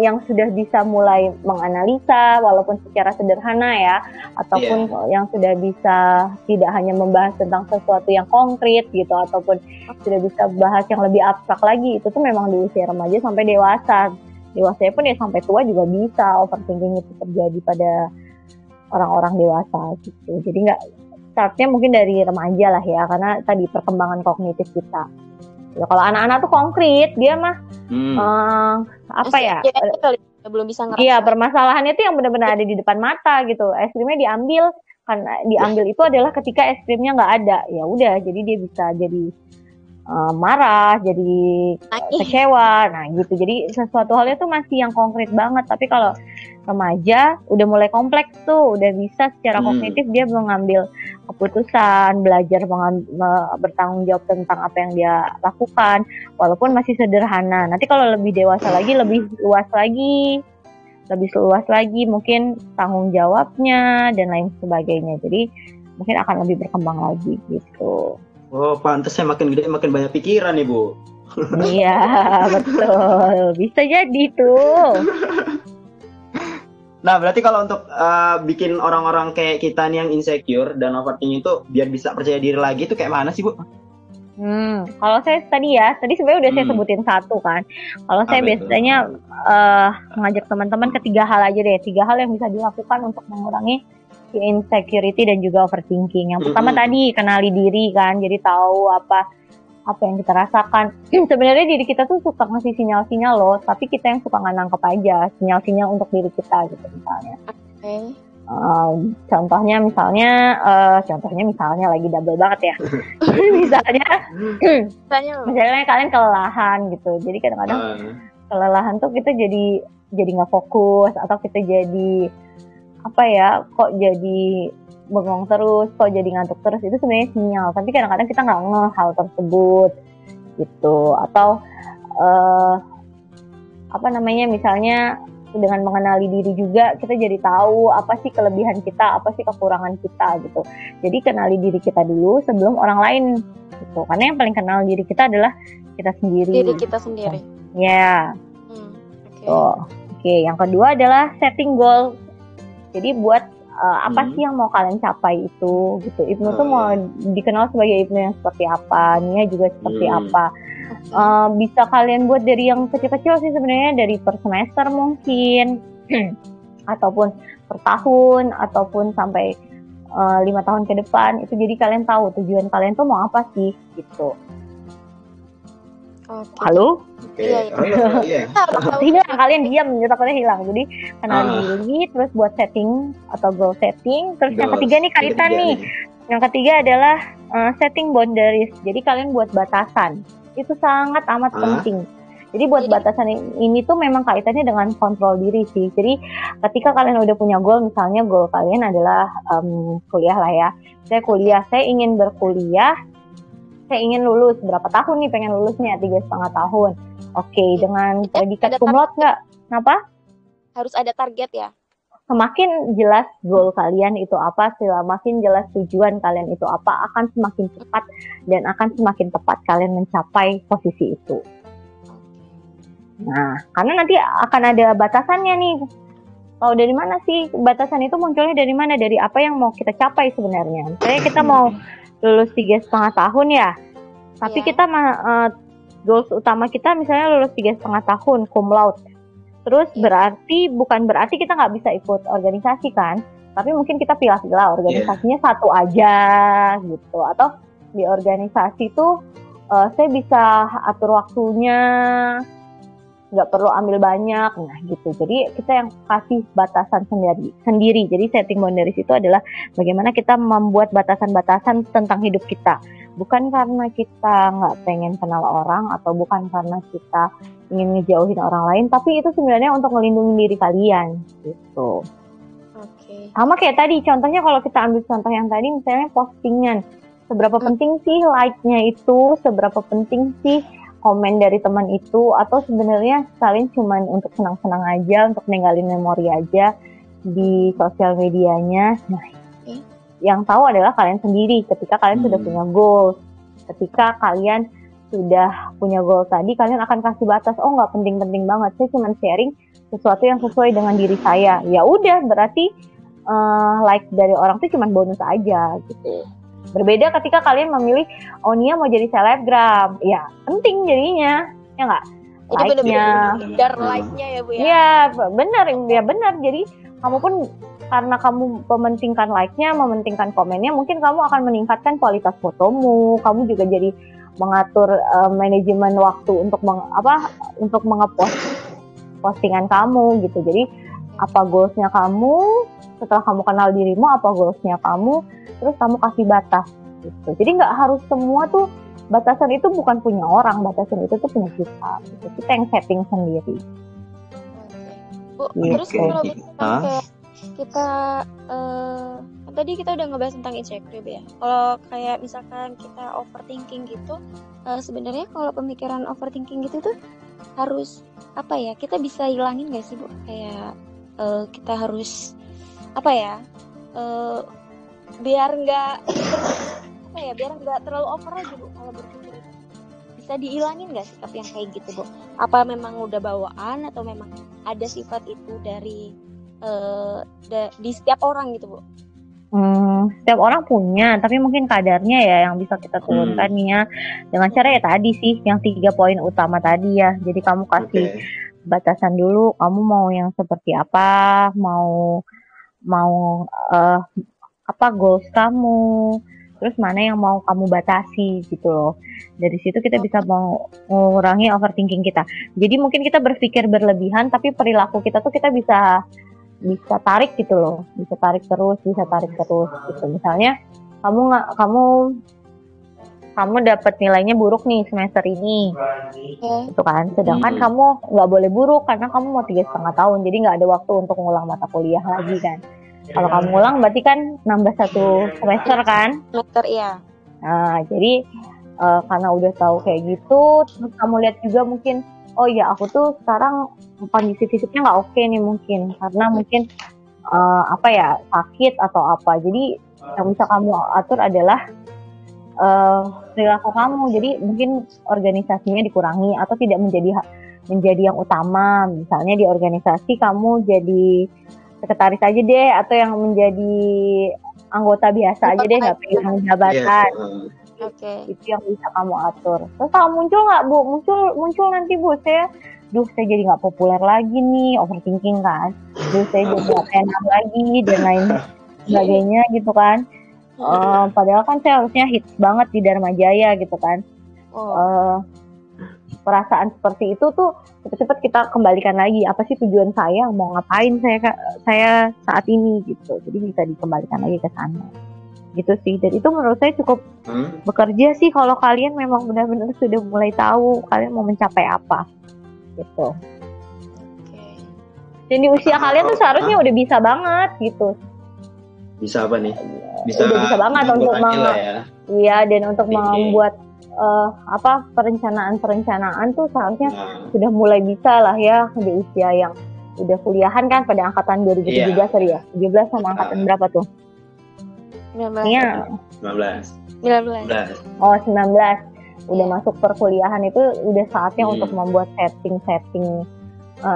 yang sudah bisa mulai menganalisa walaupun secara sederhana ya, ataupun yang sudah bisa tidak hanya membahas tentang sesuatu yang konkret gitu, ataupun sudah bisa bahas yang lebih abstrak lagi. Itu tuh memang di usia remaja sampai dewasa pun ya sampai tua juga bisa overthinking itu terjadi pada orang-orang dewasa gitu. Jadi nggak startnya mungkin dari remaja lah ya, karena tadi perkembangan kognitif kita. Ya, kalau anak-anak tuh konkret, dia mah
belum bisa ngerasain.
Iya, permasalahannya itu yang benar-benar ada di depan mata gitu. Es krimnya diambil, karena diambil itu adalah ketika es krimnya nggak ada. Ya udah, jadi dia bisa jadi marah, jadi kecewa, nah gitu. Jadi sesuatu halnya tuh masih yang konkret banget. Tapi kalau remaja udah mulai kompleks tuh, udah bisa secara kognitif dia mengambil keputusan, belajar bertanggung jawab tentang apa yang dia lakukan, walaupun masih sederhana. Nanti kalau lebih dewasa lagi, lebih luas lagi mungkin tanggung jawabnya dan lain sebagainya. Jadi mungkin akan lebih berkembang lagi gitu.
Oh, pantasnya makin gede makin banyak pikiran nih, Bu.
Iya, betul. Bisa jadi tuh.
Nah, berarti kalau untuk bikin orang-orang kayak kita nih yang insecure dan overthinking itu biar bisa percaya diri lagi itu kayak mana sih, Bu?
Kalau saya tadi sebenarnya udah saya sebutin satu kan. Kalau saya biasanya mengajak teman-teman ke 3 hal aja deh. 3 hal yang bisa dilakukan untuk mengurangi insecurity dan juga overthinking. Yang pertama tadi kenali diri kan, jadi tahu apa yang kita rasakan. Sebenarnya diri kita tuh suka ngasih sinyal-sinyal loh, tapi kita yang suka nggak nangkep aja sinyal-sinyal untuk diri kita gitu misalnya. Contohnya misalnya lagi double banget ya. misalnya kalian kelelahan gitu. Jadi kadang-kadang kelelahan tuh kita jadi nggak fokus, atau kita jadi kok jadi bengong terus, kok jadi ngantuk terus. Itu sebenarnya sinyal, tapi kadang-kadang kita nggak ngeh hal tersebut gitu. Atau misalnya dengan mengenali diri juga kita jadi tahu apa sih kelebihan kita, apa sih kekurangan kita gitu. Jadi kenali diri kita dulu sebelum orang lain gitu, karena yang paling kenal diri kita adalah kita sendiri. Ya. Oke. Yang kedua adalah setting goal. Jadi buat apa sih yang mau kalian capai itu gitu. Ibnu tuh mau dikenal sebagai Ibnu yang seperti apa, Nia juga seperti apa. Bisa kalian buat dari yang kecil-kecil sih sebenarnya, dari per semester mungkin ataupun per tahun, ataupun sampai 5 tahun ke depan. Itu jadi kalian tahu tujuan kalian tuh mau apa sih gitu. Halo?
Iya.
Hilang, kalian diam, takutnya hilang. Jadi kenali diri, terus buat setting atau goal setting. Terus yang ketiga nih kaitan nih. Yang ketiga adalah setting boundaries. Jadi kalian buat batasan. Itu sangat amat penting. Jadi buat batasan ini tuh memang kaitannya dengan kontrol diri sih. Jadi ketika kalian udah punya goal, misalnya goal kalian adalah kuliah lah ya. Saya ingin berkuliah, saya ingin lulus. Berapa tahun nih pengen lulusnya? 3,5 tahun. Oke, dengan predikat cum laude nggak? Kenapa?
Harus ada target ya?
Semakin jelas goal kalian itu apa, semakin jelas tujuan kalian itu apa, akan semakin cepat dan akan semakin tepat kalian mencapai posisi itu. Nah, karena nanti akan ada batasannya nih. Tahu dari mana sih batasan itu munculnya dari mana? Dari apa yang mau kita capai sebenarnya. Misalnya kita mau lulus 3,5 tahun ya, tapi kita goals utama kita misalnya lulus 3,5 tahun cum laude. Terus bukan berarti kita nggak bisa ikut organisasi kan, tapi mungkin kita pilih-pilih organisasinya satu aja gitu. Atau di organisasi tuh saya bisa atur waktunya, nggak perlu ambil banyak, nah gitu. Jadi kita yang kasih batasan sendiri. Jadi setting boundaries itu adalah bagaimana kita membuat batasan-batasan tentang hidup kita. Bukan karena kita nggak pengen kenal orang, atau bukan karena kita ingin ngejauhin orang lain, tapi itu sebenarnya untuk melindungi diri kalian gitu. Sama kayak tadi, contohnya kalau kita ambil contoh yang tadi, misalnya postingan, seberapa penting sih like-nya itu, seberapa penting sih komen dari teman itu, atau sebenarnya kalian cuma untuk senang-senang aja, untuk ninggalin memori aja. di sosial medianya. Nah, yang tahu adalah kalian sendiri. Ketika kalian sudah punya goals, ketika kalian sudah punya goal tadi, kalian akan kasih batas. Oh, nggak penting-penting banget. Saya cuma sharing sesuatu yang sesuai dengan diri saya. Ya udah, berarti like dari orang itu cuma bonus aja gitu. Berbeda ketika kalian memilih, oh Nia mau jadi selebgram, ya penting jadinya, ya nggak?
Like-nya, dar like-nya ya Bu ya?
Iya benar. Jadi kamu pun karena kamu mementingkan like-nya, mementingkan komennya, mungkin kamu akan meningkatkan kualitas fotomu. Kamu juga jadi mengatur manajemen waktu untuk untuk mengepost postingan kamu gitu. Jadi apa goalsnya kamu, setelah kamu kenal dirimu apa goalsnya kamu, terus kamu kasih batas gitu. Jadi nggak harus semua tuh, batasan itu bukan punya orang, batasan itu tuh punya kita gitu. Kita yang setting sendiri.
Bu, terus kalau misalkan kita tadi kita udah ngebahas tentang insecure ya. Kalau kayak misalkan kita overthinking gitu, sebenarnya kalau pemikiran overthinking gitu tuh harus apa ya? Kita bisa hilangin nggak sih Bu? Kayak kita harus biar nggak terlalu over aja Bu kalau berpikir itu. Bisa dihilangin nggak sikap yang kayak gitu Bu? Apa memang udah bawaan atau memang ada sifat itu dari di setiap orang gitu Bu?
Setiap orang punya, tapi mungkin kadarnya ya yang bisa kita turunkan nih ya, dengan cara ya tadi sih, yang 3 poin utama tadi ya. Jadi kamu kasih batasan dulu, kamu mau yang seperti apa, mau apa goals kamu, terus mana yang mau kamu batasi gitu loh. Dari situ kita bisa mengurangi overthinking kita. Jadi mungkin kita berpikir berlebihan, tapi perilaku kita tuh kita bisa tarik gitu loh, bisa tarik terus gitu. Misalnya kamu dapat nilainya buruk nih semester ini, gitu kan. Sedangkan kamu nggak boleh buruk karena kamu mau 3,5 tahun, jadi nggak ada waktu untuk ngulang mata kuliah lagi kan. Kalau kamu ngulang berarti kan nambah 1 semester kan?
Semester iya.
Nah, jadi karena udah tahu kayak gitu, terus kamu lihat juga mungkin, oh ya aku tuh sekarang kondisi fisiknya nggak oke nih mungkin, karena mungkin sakit atau apa. Jadi yang bisa kamu atur adalah perilaku kamu. Jadi mungkin organisasinya dikurangi atau tidak menjadi yang utama. Misalnya di organisasi kamu jadi sekretaris aja deh, atau yang menjadi anggota biasa aja deh, nggak pegang jabatan. Itu yang bisa kamu atur. Terus kalau muncul nggak Bu? Muncul nanti Bu, saya jadi nggak populer lagi nih, overthinking kan. Saya jadi nggak enak lagi dan lain sebagainya gitu kan. Padahal kan saya harusnya hits banget di Dharma Jaya gitu kan. Perasaan seperti itu tuh cepet-cepet kita kembalikan lagi. Apa sih tujuan saya? Mau ngapain saya saat ini gitu. Jadi bisa dikembalikan lagi ke sana. Gitu sih. Dan itu menurut saya cukup bekerja sih kalau kalian memang benar-benar sudah mulai tahu kalian mau mencapai apa. Gitu. Dan di usia kalian tuh seharusnya udah bisa banget gitu.
Bisa apa nih?
Bisa banget untuk Iya, dan untuk membuat perencanaan tuh seharusnya sudah mulai bisa lah ya di usia yang udah kuliahan kan, pada angkatan 2017 ya. 17 sama angkatan berapa tuh?
19.
Iya.
19.
Oh, 19. Udah masuk perkuliahan itu udah saatnya untuk membuat setting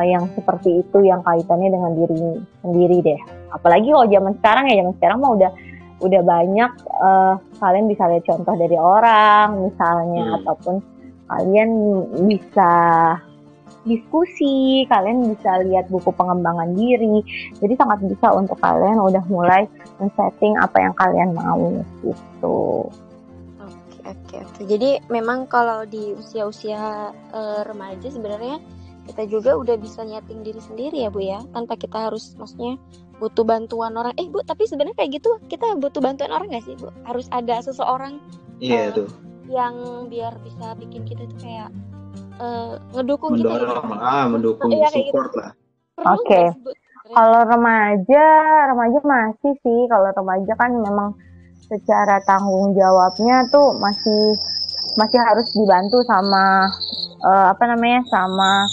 yang seperti itu yang kaitannya dengan diri sendiri deh. Apalagi kalau zaman sekarang mah udah banyak kalian bisa lihat contoh dari orang misalnya, ataupun kalian bisa diskusi, kalian bisa lihat buku pengembangan diri. Jadi sangat bisa untuk kalian udah mulai men-setting apa yang kalian mau gitu.
Oke. Jadi memang kalau di usia-usia remaja sebenarnya kita juga udah bisa nyeting diri sendiri ya Bu ya, tanpa kita harus maksudnya butuh bantuan orang. Bu, tapi sebenarnya kayak gitu kita butuh bantuan orang nggak sih Bu? Harus ada seseorang
tuh
yang biar bisa bikin kita tuh kayak ngedukung
mendorong,
kita gitu.
Mendukung, support gitu lah.
Oke. Kalau remaja masih sih. Kalau remaja kan memang secara tanggung jawabnya tuh masih harus dibantu sama sama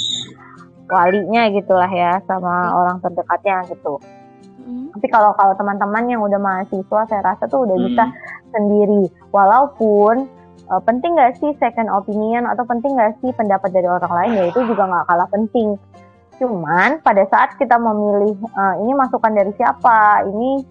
walinya gitulah ya, sama orang terdekatnya gitu. Tapi kalau teman-teman yang udah mahasiswa, saya rasa tuh udah bisa sendiri. Walaupun penting nggak sih second opinion atau penting nggak sih pendapat dari orang lain, ya itu juga nggak kalah penting. Cuman pada saat kita memilih ini masukan dari siapa, ini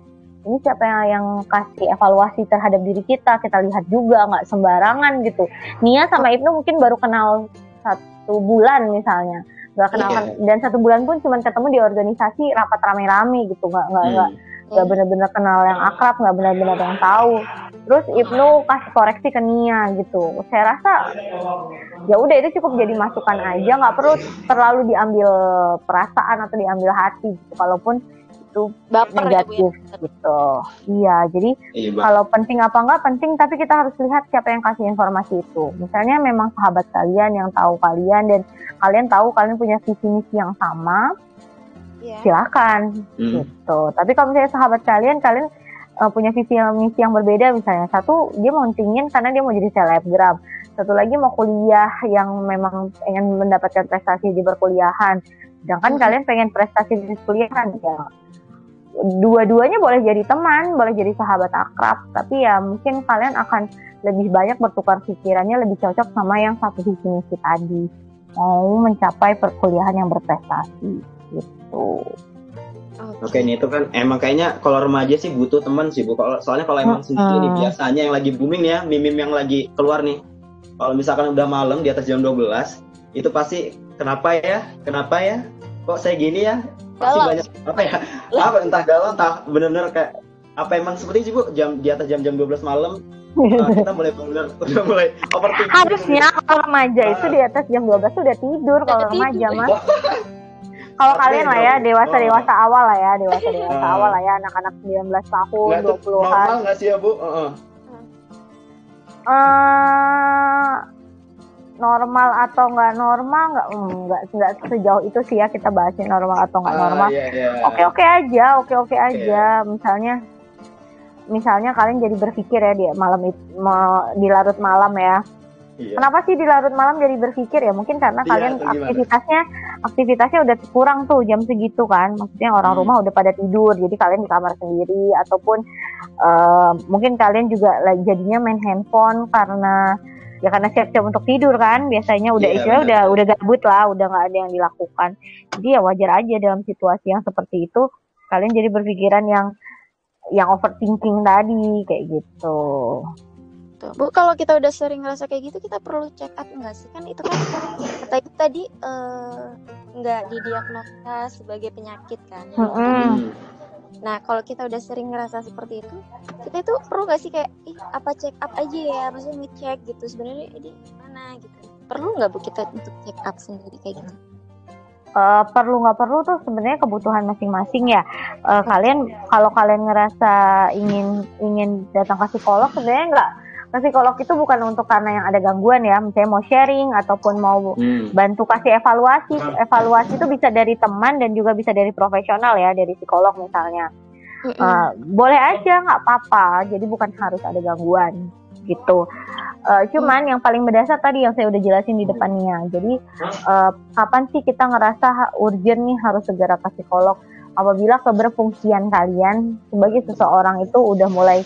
siapa yang kasih evaluasi terhadap diri kita lihat juga, nggak sembarangan gitu. Nia sama Ibnu mungkin baru kenal 1 bulan misalnya, nggak kenal dan 1 bulan pun cuma ketemu di organisasi rapat rame-rame gitu, nggak benar-benar kenal yang akrab, nggak benar-benar yang tahu. Terus Ibnu kasih koreksi ke Nia gitu. Saya rasa ya udah itu cukup jadi masukan aja, nggak perlu terlalu diambil perasaan atau diambil hati gitu. Kalaupun itu
baper
negatif ya, gitu. Iya, jadi kalau penting apa nggak penting, tapi kita harus lihat siapa yang kasih informasi itu. Misalnya memang sahabat kalian yang tahu kalian dan kalian tahu kalian punya visi misi yang sama, silakan gitu. Tapi kalau misalnya sahabat kalian punya visi misi yang berbeda, misalnya satu dia mau tingin karena dia mau jadi selebgram, satu lagi mau kuliah yang memang ingin mendapatkan prestasi di perkuliahan, sedangkan kalian pengen prestasi di kuliahan, ya dua-duanya boleh jadi teman, boleh jadi sahabat akrab, tapi ya mungkin kalian akan lebih banyak bertukar pikirannya, lebih cocok sama yang satu visi misi tadi, mau mencapai perkuliahan yang berprestasi gitu.
Oke, nih itu kan emang kayaknya kalau remaja sih butuh teman sih Bu. Soalnya kalau emang sendiri nih biasanya yang lagi booming ya, meme yang lagi keluar nih. Kalau misalkan udah malam di atas jam 12, itu pasti kenapa ya? Kok saya gini ya? Pasti banyak entah galau, entah benar-benar kayak apa emang seperti sih Bu, di atas jam 12 malam kita udah mulai overthinking.
Harusnya kalau remaja itu di atas jam 12 tuh udah tidur kalau remaja mah. Kalau kalian lah ya, dewasa awal lah ya, awal lah ya, anak-anak 19 tahun, 20-an.
Normal nggak sih ya Bu?
Normal atau nggak normal, nggak sejauh itu sih ya kita bahasin normal atau nggak normal. Oke aja. Misalnya kalian jadi berpikir ya di larut malam ya. Kenapa sih di larut malam jadi berpikir ya? Mungkin karena kalian aktivitasnya udah kurang tuh jam segitu kan. Maksudnya orang rumah udah pada tidur, jadi kalian di kamar sendiri, ataupun mungkin kalian juga jadinya main handphone karena siap-siap untuk tidur kan. Biasanya udah gabut lah, udah nggak ada yang dilakukan. Jadi ya wajar aja dalam situasi yang seperti itu kalian jadi berpikiran yang overthinking tadi kayak gitu.
Bu, kalau kita udah sering ngerasa kayak gitu, kita perlu check up nggak sih? Kan itu kan tadi nggak didiagnosa sebagai penyakit kan. Nah, kalau kita udah sering ngerasa seperti itu, kita itu perlu nggak sih kayak, apa check up aja ya? Maksudnya ngecek gitu, sebenarnya ini gimana gitu. Perlu nggak Bu kita untuk check up sendiri kayak gitu?
Perlu nggak perlu tuh sebenarnya kebutuhan masing-masing ya. Kalau kalian ngerasa ingin datang ke psikolog, sebenarnya nggak. Psikolog itu bukan untuk karena yang ada gangguan ya, misalnya mau sharing ataupun mau bantu kasih evaluasi. Evaluasi itu bisa dari teman dan juga bisa dari profesional ya, dari psikolog misalnya. Boleh aja, nggak apa-apa. Jadi bukan harus ada gangguan gitu. Cuman yang paling mendasar tadi yang saya udah jelasin di depannya. Jadi kapan sih kita ngerasa urgent nih harus segera ke psikolog? Apabila keberfungsian kalian sebagai seseorang itu udah mulai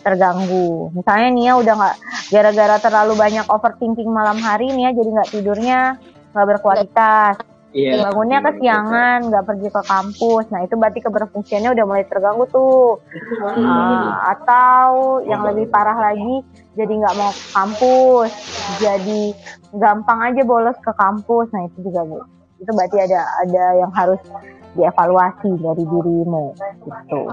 terganggu. Misalnya Nia udah nggak, gara-gara terlalu banyak overthinking malam hari, Nia jadi nggak tidurnya nggak berkualitas, bangunnya kesiangan, nggak pergi ke kampus. Nah itu berarti keberfungsiannya udah mulai terganggu tuh. Atau yang lebih parah lagi, jadi nggak mau ke kampus, jadi gampang aja bolos ke kampus. Nah itu juga Bu, itu berarti ada yang harus dievaluasi dari dirimu gitu.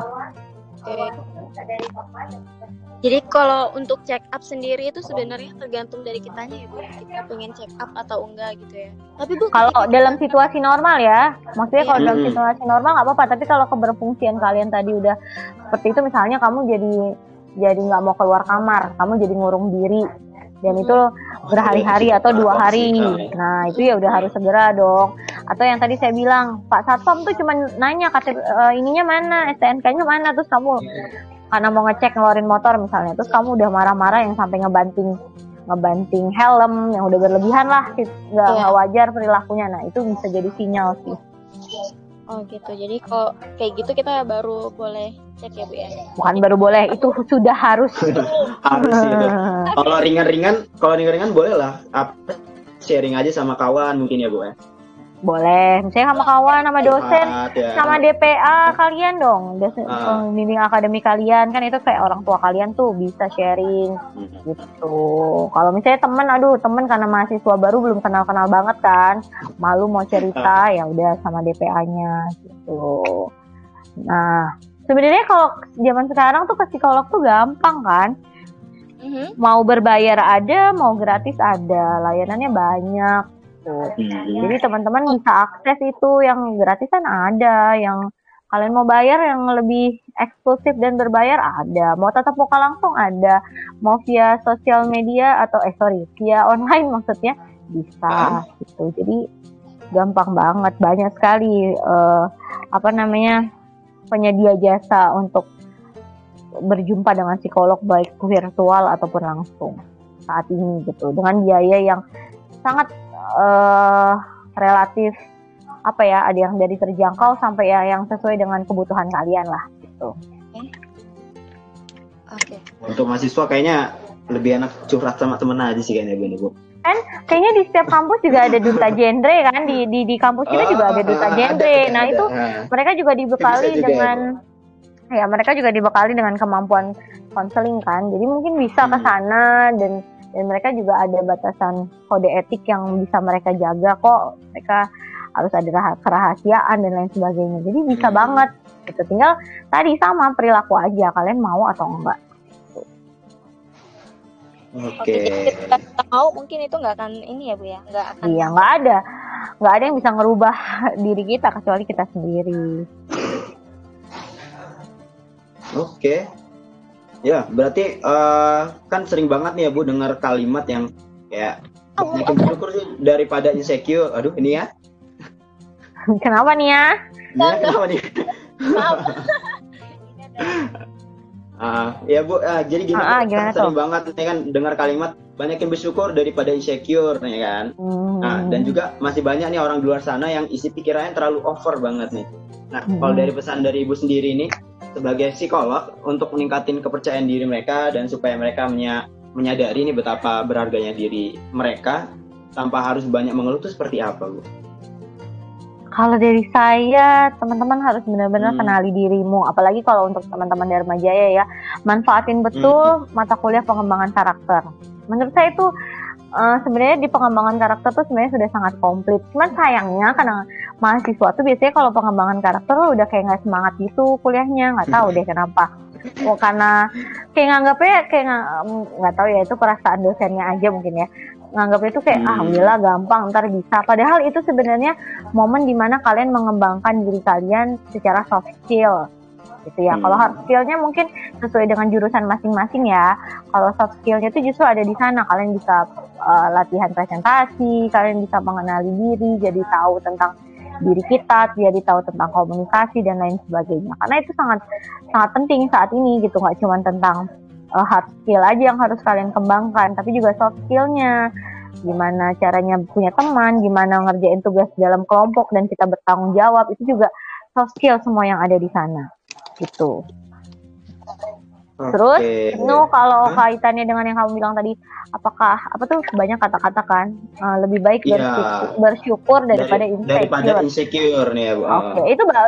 Jadi kalau untuk check up sendiri itu sebenarnya tergantung dari kitanya ya Bu, kita pengen check up atau enggak gitu ya. Tapi Bu,
kalau dalam situasi normal ya, maksudnya kalau dalam situasi normal nggak apa-apa. Tapi kalau keberfungsian kalian tadi udah seperti itu, misalnya kamu jadi nggak mau keluar kamar, kamu jadi ngurung diri, dan itu berhari-hari atau 2 hari. Nah itu ya udah harus segera dong. Atau yang tadi saya bilang, Pak Satpam tuh cuma nanya ininya mana, STNK-nya mana, terus kamu karena mau ngecek ngeluarin motor misalnya, terus kamu udah marah-marah yang sampai ngebanting helm yang udah berlebihan lah, nggak wajar perilakunya. Nah itu bisa jadi sinyal sih.
Oh gitu. Jadi kalau kayak gitu kita baru boleh cek ya Bu ya.
Bukan baru boleh, itu sudah harus.
Harus itu. Kalau ringan-ringan boleh lah. Sharing aja sama kawan mungkin ya Bu ya.
Boleh, misalnya sama kawan, sama dosen, sama DPA kalian dong, dosen pembimbing akademik kalian, kan itu kayak orang tua kalian tuh bisa sharing gitu. Kalau misalnya temen karena mahasiswa baru belum kenal-kenal banget kan, malu mau cerita, ya udah sama DPA-nya gitu. Nah, sebenarnya kalau zaman sekarang tuh ke psikolog tuh gampang kan, mau berbayar ada, mau gratis ada, layanannya banyak. Jadi teman-teman bisa akses itu, yang gratisan ada, yang kalian mau bayar yang lebih eksklusif dan berbayar ada, mau tatap muka langsung ada, mau via sosial media atau via online maksudnya bisa gitu. Jadi gampang banget, banyak sekali penyedia jasa untuk berjumpa dengan psikolog baik virtual ataupun langsung saat ini gitu, dengan biaya yang sangat relatif ada yang dari terjangkau sampai yang sesuai dengan kebutuhan kalian lah gitu.
Oke.
Untuk mahasiswa kayaknya lebih enak curhat sama temen aja sih kayaknya Bu.
Kan kayaknya di setiap kampus juga ada duta genre kan, di kampus kita juga ada duta genre. Nah itu mereka juga dibekali dengan mereka juga dibekali dengan kemampuan konseling kan, jadi mungkin bisa ke sana dan mereka juga ada batasan kode etik yang bisa mereka jaga kok. Mereka harus ada kerahasiaan dan lain sebagainya. Jadi bisa banget. Itu tinggal tadi sama perilaku aja, kalian mau atau enggak.
Oke. Kita mau mungkin itu nggak akan ini ya Bu ya, nggak akan.
Iya, nggak ada yang bisa ngerubah diri kita kecuali kita sendiri.
Oke. Ya, berarti kan sering banget nih ya Bu dengar kalimat yang kayak banyak bersyukur sih daripada insecure. Aduh, ini ya.
Kenapa nih ya?
Kenapa nih? Ya Bu, jadi gini kan sering banget nih kan dengar kalimat banyak yang bersyukur daripada insecure nih kan. Nah, dan juga masih banyak nih orang di luar sana yang isi pikirannya terlalu over banget nih. Nah, kalau dari pesan dari Ibu sendiri nih sebagai psikolog untuk meningkatin kepercayaan diri mereka dan supaya mereka menyadari nih betapa berharganya diri mereka tanpa harus banyak mengeluh itu seperti apa Bu?
Kalau dari saya, teman-teman harus benar-benar kenali dirimu, apalagi kalau untuk teman-teman Dharma Jaya ya, manfaatin betul mata kuliah pengembangan karakter. Menurut saya itu sebenarnya di pengembangan karakter tuh sebenarnya sudah sangat komplit. Cuman sayangnya karena mahasiswa tuh biasanya kalau pengembangan karakter udah kayak nggak semangat gitu kuliahnya, nggak tahu deh kenapa. Karena kayak nganggapnya nggak tahu ya, itu perasaan dosennya aja mungkin ya. Nganggapnya itu kayak udahlah gampang, ntar bisa. Padahal itu sebenarnya momen dimana kalian mengembangkan diri kalian secara soft skill. Gitu ya. Kalau hard skill-nya mungkin sesuai dengan jurusan masing-masing ya. Kalau soft skill-nya itu justru ada di sana. Kalian bisa latihan presentasi, kalian bisa mengenali diri, jadi tahu tentang diri kita, jadi tahu tentang komunikasi dan lain sebagainya. Karena itu sangat penting saat ini gitu. Nggak cuma tentang hard skill aja yang harus kalian kembangkan, tapi juga soft skill-nya. Gimana caranya punya teman, gimana ngerjain tugas dalam kelompok dan kita bertanggung jawab, itu juga soft skill semua yang ada di sana. Gitu. Terus, kalau kaitannya dengan yang kamu bilang tadi, banyak kata-kata kan, lebih baik bersyukur daripada
insecure nih ya Bu.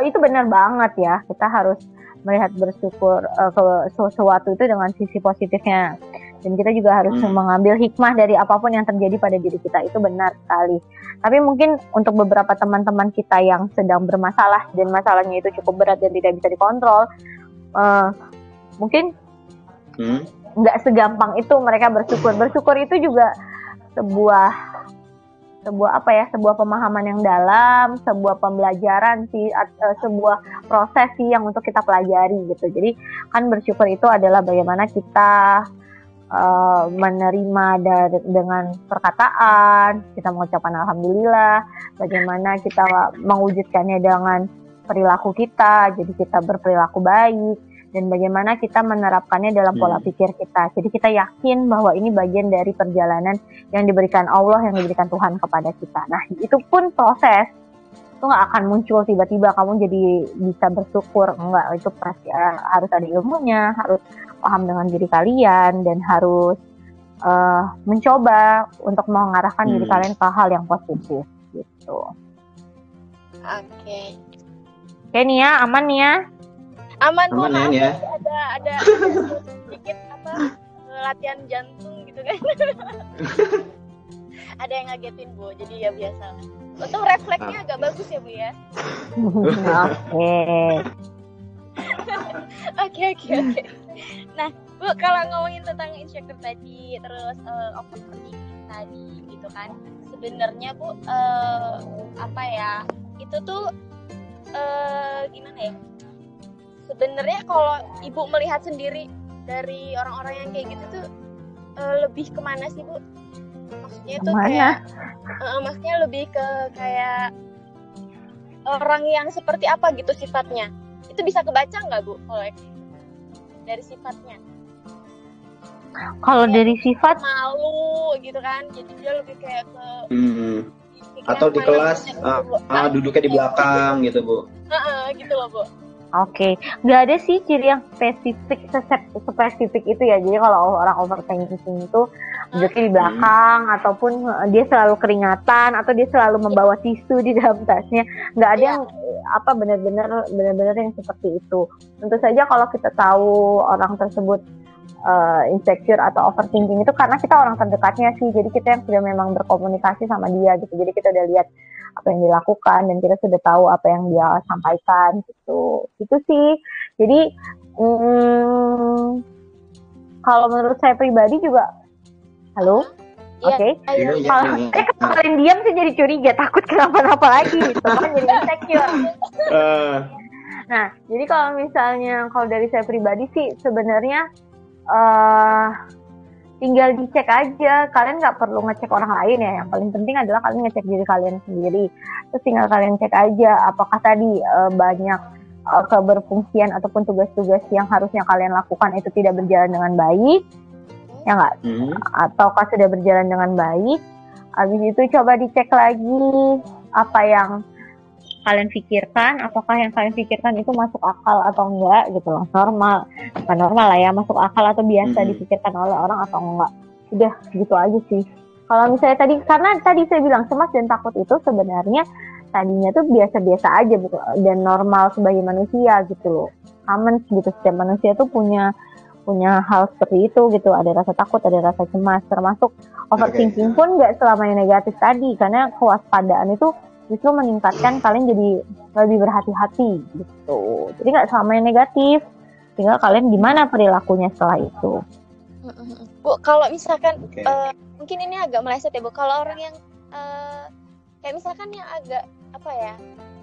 Itu benar banget ya. Kita harus melihat bersyukur ke sesuatu itu dengan sisi positifnya, dan kita juga harus mengambil hikmah dari apapun yang terjadi pada diri kita. Itu benar sekali. Tapi mungkin untuk beberapa teman-teman kita yang sedang bermasalah dan masalahnya itu cukup berat dan tidak bisa dikontrol, mungkin nggak segampang itu mereka bersyukur. Bersyukur itu juga sebuah pemahaman yang dalam, sebuah pembelajaran sih, sebuah proses sih yang untuk kita pelajari gitu. Jadi kan bersyukur itu adalah bagaimana kita menerima dengan perkataan, kita mengucapkan alhamdulillah, bagaimana kita mewujudkannya dengan perilaku kita, jadi kita berperilaku baik, dan bagaimana kita menerapkannya dalam pola pikir kita. Jadi kita yakin bahwa ini bagian dari perjalanan yang diberikan Allah, yang diberikan Tuhan kepada kita. Nah, itu pun proses. itu nggak akan muncul tiba-tiba kamu jadi bisa bersyukur. Enggak, itu pasti harus ada ilmunya, harus paham dengan diri kalian, dan harus mencoba untuk mengarahkan diri kalian ke hal yang positif gitu.
Oke.
Oke Nia, aman Nia?
Aman Bu,
ya.
Ada sedikit latihan jantung gitu kan. Ada yang ngagetin Bu, jadi ya biasa. Untung refleksnya agak bagus ya Bu ya. Oke. Nah Bu, kalau ngomongin tentang insecure tadi, terus overthinking tadi gitu kan, sebenarnya Bu itu tuh gimana ya? Sebenarnya kalau Ibu melihat sendiri dari orang-orang yang kayak gitu tuh lebih kemana sih Bu? Maksudnya itu kayak maksudnya lebih ke kayak orang yang seperti apa gitu sifatnya? Itu bisa kebaca nggak Bu kalau dari sifatnya?
Kalau dari sifat
malu gitu kan, jadi dia lebih kayak ke
atau di kelas duduknya di belakang gitu Bu.
Gitu loh Bu.
Oke, nggak ada sih ciri yang spesifik itu ya. Jadi kalau orang overthinking itu duduknya di belakang, ataupun dia selalu keringatan, atau dia selalu membawa tisu di dalam tasnya. Nggak ada yang benar-benar yang seperti itu. Tentu saja kalau kita tahu orang tersebut insecure atau overthinking itu karena kita orang terdekatnya sih, jadi kita yang sudah memang berkomunikasi sama dia gitu, jadi kita udah lihat apa yang dilakukan dan kita sudah tahu apa yang dia sampaikan gitu sih. Jadi kalau menurut saya pribadi juga, halo, oke. Kalau kalian diam saya jadi curiga, takut kenapa-napa lagi gitu kan, jadi insecure. Nah, jadi kalau misalnya dari saya pribadi sih sebenarnya tinggal dicek aja. Kalian nggak perlu ngecek orang lain ya. Yang paling penting adalah kalian ngecek diri kalian sendiri. Terus tinggal kalian cek aja apakah tadi banyak keberfungsian ataupun tugas-tugas yang harusnya kalian lakukan itu tidak berjalan dengan baik, ya nggak? Ataukah sudah berjalan dengan baik? Habis itu coba dicek lagi apa yang kalian pikirkan, apakah yang kalian pikirkan itu masuk akal atau enggak gitu loh. Bukan normal lah ya, masuk akal atau biasa dipikirkan oleh orang atau enggak. Udah gitu aja sih. Kalau misalnya karena tadi saya bilang cemas dan takut itu sebenarnya tadinya tuh biasa-biasa aja gitu, dan normal sebagai manusia gitu loh. Common gitu, setiap manusia tuh punya hal seperti itu gitu. Ada rasa takut, ada rasa cemas, termasuk overthinking pun nggak selamanya negatif tadi, karena kewaspadaan itu justru meningkatkan kalian jadi lebih berhati-hati gitu. Jadi nggak selamanya negatif, tinggal kalian gimana perilakunya setelah itu.
Bu, kalau misalkan mungkin ini agak meleset ya Bu, kalau orang yang kayak misalkan yang agak apa ya,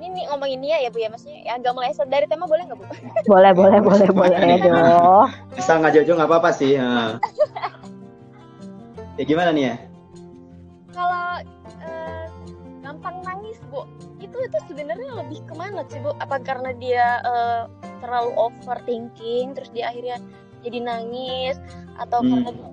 ini ngomongin dia ya Bu ya, maksudnya ya agak meleset dari tema, boleh nggak Bu?
Boleh dong.
Bisa nggak Jojo, nggak apa-apa sih. Ya gimana nih ya?
Kalau gampang nangis Bu, itu sebenarnya lebih kemana sih Bu? Apa karena dia terlalu overthinking terus dia akhirnya jadi nangis, atau karena dia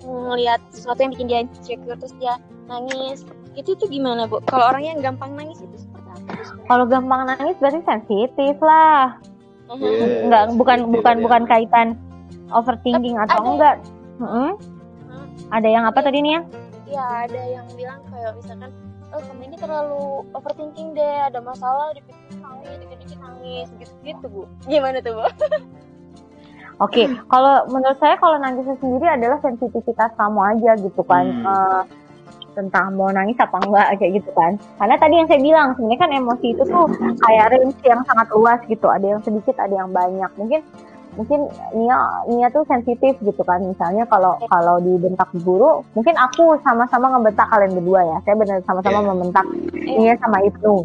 ngelihat sesuatu yang bikin dia insecure terus dia nangis? Itu gimana Bu? Kalau orang yang gampang nangis itu seperti apa?
Kalau gampang nangis berarti sensitif lah. Enggak, bukan kaitan overthinking atau enggak. Ada yang apa tadi nih ya?
Ya, ada yang bilang kayak misalkan kamu ini terlalu overthinking deh, ada masalah dipikir nangis, dikit-dikit nangis, gitu Bu. Gimana tuh Bu?
Oke, kalau menurut saya kalau nangisnya sendiri adalah sensitivitas kamu aja gitu kan, tentang mau nangis apa enggak kayak gitu kan. Karena tadi yang saya bilang sebenarnya kan emosi itu tuh kayak range yang sangat luas gitu, ada yang sedikit, ada yang banyak. Mungkin Nia tuh sensitif gitu kan, misalnya kalau dibentak guru, mungkin aku sama-sama ngebentak kalian berdua ya, saya benar sama-sama membentak Nia sama Ibnu,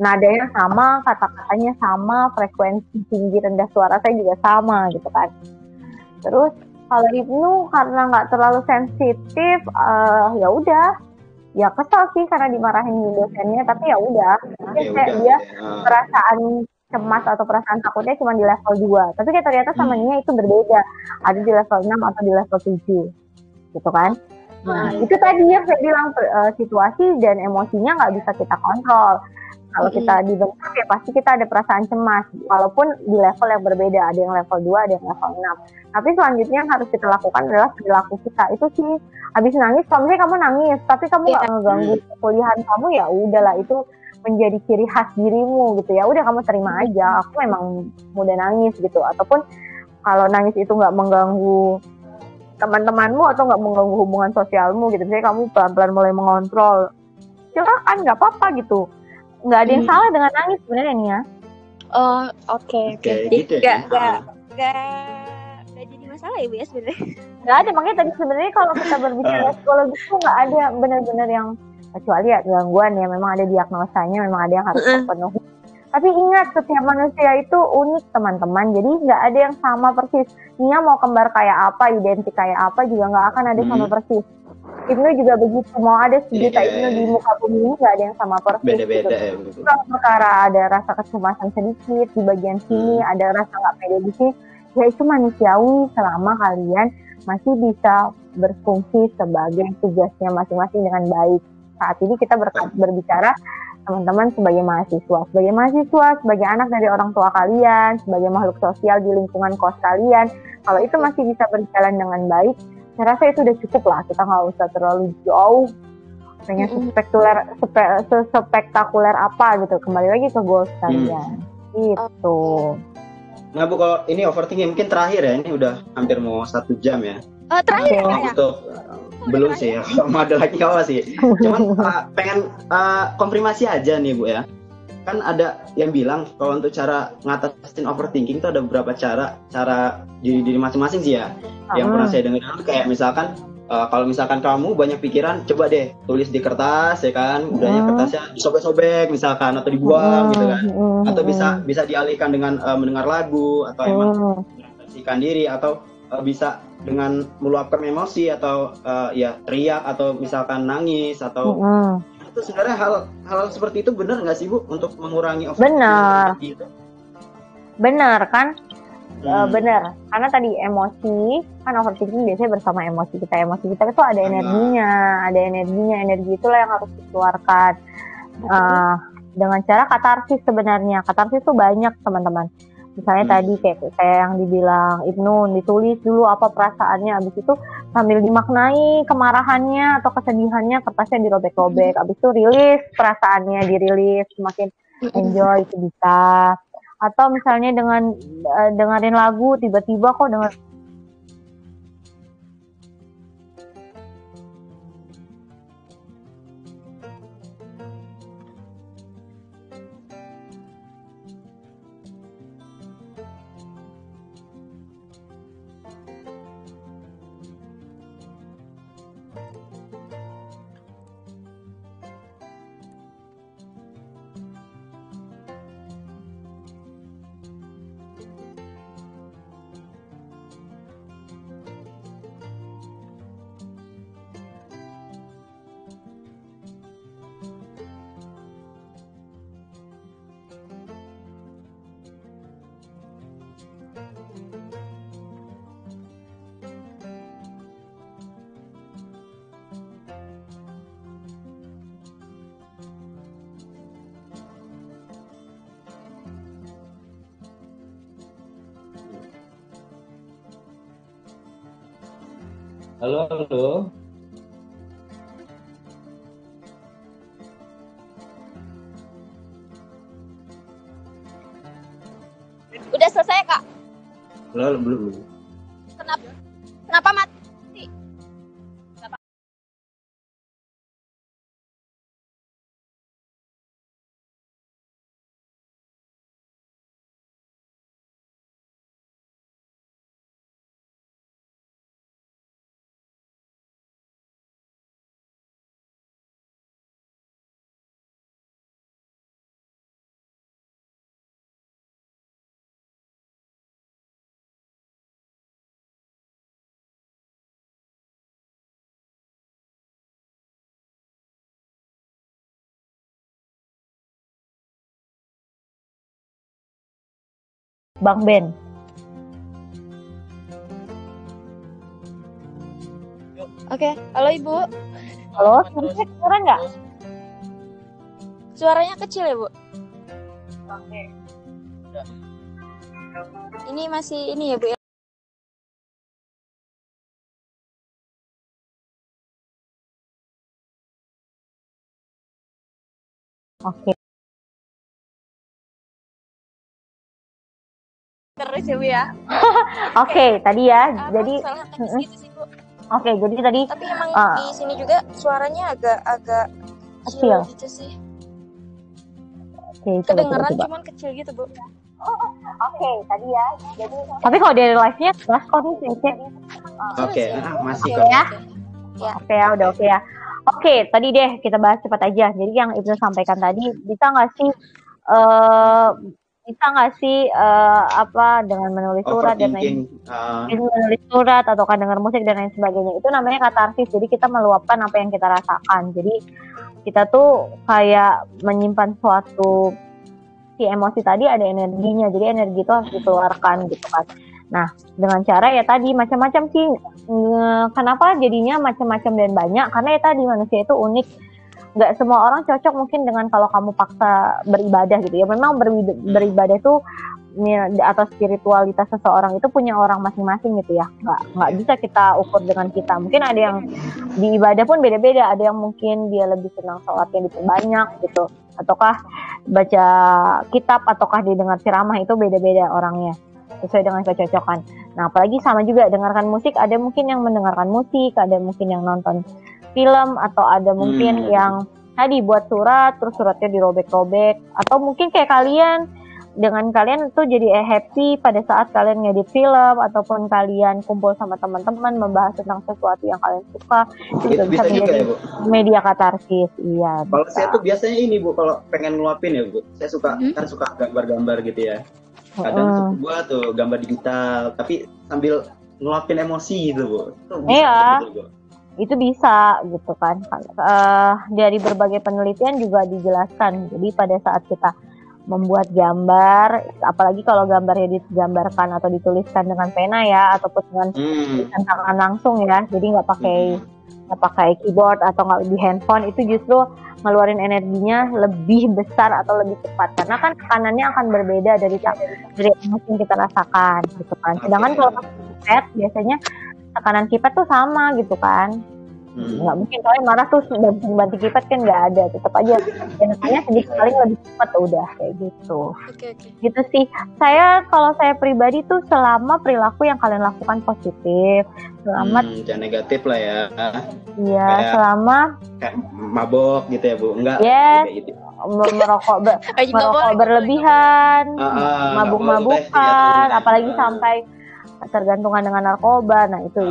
nadanya sama, kata-katanya sama, frekuensi tinggi rendah suara saya juga sama gitu kan. Terus kalau Ibnu karena nggak terlalu sensitif, ya udah, ya kesel sih karena dimarahin dosennya, tapi ya udah, dia perasaan cemas atau perasaan takutnya cuma di level 2, tapi ternyata sama Nia itu berbeda, ada di level 6 atau di level 7 gitu kan. Nah itu tadi yang saya bilang, situasi dan emosinya nggak bisa kita kontrol, Kalau kita dibentak ya pasti kita ada perasaan cemas, walaupun di level yang berbeda, ada yang level 2, ada yang level 6. Tapi selanjutnya yang harus kita lakukan adalah perilaku kita. Itu sih, habis nangis, kalau misalnya kamu nangis, tapi kamu nggak ngeganggu kuliahan kamu, ya udahlah, itu menjadi ciri khas dirimu gitu ya. Udah kamu terima aja, aku memang mudah nangis gitu. Ataupun kalau nangis itu nggak mengganggu teman-temanmu atau nggak mengganggu hubungan sosialmu gitu, misalnya kamu pelan-pelan mulai mengontrol, silakan, nggak apa-apa gitu. Nggak ada yang salah dengan nangis sebenarnya nih ya.
Oh, oke.
Gitu
ya. Nggak jadi masalah ya Bu ya sebenarnya.
Nggak ada, makanya tadi sebenarnya kalau kita berbicara psikologi itu nggak ada benar-benar yang, kecuali ya gangguan ya, memang ada diagnosanya, memang ada yang harus terpenuhi. Tapi ingat, setiap manusia itu unik teman-teman, jadi nggak ada yang sama persis. Nia mau kembar kayak apa, identik kayak apa juga nggak akan ada sama persis. Ibnu juga begitu, mau ada sejuta Ibnu di muka bumi ini nggak ada yang sama persis.
Beda-beda
gitu. Kalau perkara ada rasa kecemasan sedikit di bagian sini, ada rasa nggak pede di sini, ya itu manusiawi selama kalian masih bisa berfungsi sebagai tugasnya masing-masing dengan baik. Saat ini kita berbicara teman-teman sebagai mahasiswa, sebagai anak dari orang tua kalian, sebagai makhluk sosial di lingkungan kos kalian. Kalau itu masih bisa berjalan dengan baik, saya rasa itu udah cukup lah. Kita nggak usah terlalu jauh pengen sespektakuler apa gitu. Kembali lagi ke goals kalian gitu.
Nah Bu, kalau ini overthinking mungkin terakhir ya, ini udah hampir mau 1 jam ya.
Terakhir ya?
Untuk belum sih ya, kalau mau ada lagi apa sih. Cuman pengen konfirmasi aja nih Bu ya. Kan ada yang bilang kalau untuk cara ngatasin overthinking itu ada beberapa cara diri masing-masing sih ya. Yang pernah saya dengar kayak misalkan kalau misalkan kamu banyak pikiran, coba deh tulis di kertas ya kan, udahnya kertasnya disobek-sobek misalkan atau dibuang gitu kan. Atau bisa dialihkan dengan mendengar lagu atau emang merefleksikan diri, atau bisa dengan meluapkan emosi atau ya teriak atau misalkan nangis atau itu sebenarnya hal seperti itu benar nggak sih Bu untuk mengurangi overthinking? Gitu?
Benar kan? Benar, karena tadi emosi kan, overthinking biasanya bersama emosi kita itu ada energinya, energi itulah yang harus dikeluarkan dengan cara katarsis. Sebenarnya katarsis itu banyak teman-teman. Misalnya tadi kayak yang dibilang Ibnu, ditulis dulu apa perasaannya, habis itu sambil dimaknai kemarahannya atau kesedihannya, kertasnya dirobek-robek, habis itu rilis perasaannya, dirilis, semakin enjoy itu bisa. Atau misalnya dengan dengerin lagu, tiba-tiba kok denger
Halo.
Udah selesai Kak?
Belum.
Kenapa mati?
Bang Ben.
Oke, halo Ibu.
Halo, suaranya kedengeran nggak?
Suaranya kecil ya Bu?
Oke.
Ini masih ini ya Bu ya.
Oke.
Terus ya Bu ya.
Oke, tadi ya. Jadi
salah teknis gitu sih Bu.
Oke, jadi tadi
tapi emang di sini juga suaranya agak
kecil
gitu sih.
Oke,
kedengeran cuman kecil gitu Bu.
Oke, tadi ya. Jadi tapi kalau dari live-nya kelas kok nih cek.
Oke, masih
kok. Ya. Oke ya, udah oke ya. Oke, tadi deh kita bahas cepat aja. Jadi yang Ibnu sampaikan tadi, bisa nggak sih apa dengan menulis surat dan lain menulis surat ataukah dengar musik dan lain sebagainya, itu namanya katarsis. Jadi kita meluapkan apa yang kita rasakan. Jadi kita tuh kayak menyimpan suatu si emosi tadi, ada energinya, jadi energi itu harus dikeluarkan gitu kan. Nah, dengan cara ya tadi macam-macam sih. Kenapa jadinya macam-macam dan banyak? Karena ya tadi manusia itu unik. Nggak semua orang cocok mungkin dengan kalau kamu paksa beribadah gitu ya. Memang beribadah itu atau spiritualitas seseorang itu punya orang masing-masing gitu ya. Nggak bisa kita ukur dengan kita. Mungkin ada yang di ibadah pun beda-beda. Ada yang mungkin dia lebih senang sholatnya diperbanyak gitu. Ataukah baca kitab, ataukah didengar ceramah, itu beda-beda orangnya. Sesuai dengan kecocokan. Nah, apalagi sama juga dengarkan musik. Ada mungkin yang mendengarkan musik, ada mungkin yang nonton film, atau ada mungkin yang tadi buat surat, terus suratnya dirobek-robek. Atau mungkin kayak kalian, dengan kalian itu jadi happy pada saat kalian ngedit film, ataupun kalian kumpul sama teman-teman membahas tentang sesuatu yang kalian suka. Itu bisa menjadi juga, ya, media katarsis. Iya.
Kalau saya tuh biasanya ini Bu, kalau pengen ngeluapin ya Bu, saya suka kan suka gambar-gambar gitu ya. Kadang suka buat tuh gambar digital, tapi sambil ngeluapin emosi gitu Bu.
Iya. Itu bisa gitu kan. Dari berbagai penelitian juga dijelaskan. Jadi pada saat kita membuat gambar, apalagi kalau gambarnya digambarkan atau dituliskan dengan pena ya, ataupun dengan tulisan tangan langsung ya, jadi nggak pakai keyboard atau nggak di handphone, itu justru ngeluarin energinya lebih besar atau lebih cepat, karena kan tekanannya akan berbeda dari emosi yang kita rasakan gitu kan. Sedangkan kalau keypad biasanya tekanan keypad tuh sama gitu kan. Nggak mungkin kalian marah terus banting keypad, kan nggak ada, tetap aja energi sedikit paling lebih cepat, udah kayak gitu. Gitu sih. Kalau saya pribadi tuh, selama perilaku yang kalian lakukan positif, selama
jangan negatif lah ya.
Iya, selama
kayak mabok gitu ya Bu, enggak?
Yes. Gitu. merokok berlebihan, mabuk-mabukan, apalagi sampai tergantungan dengan narkoba. Nah, itu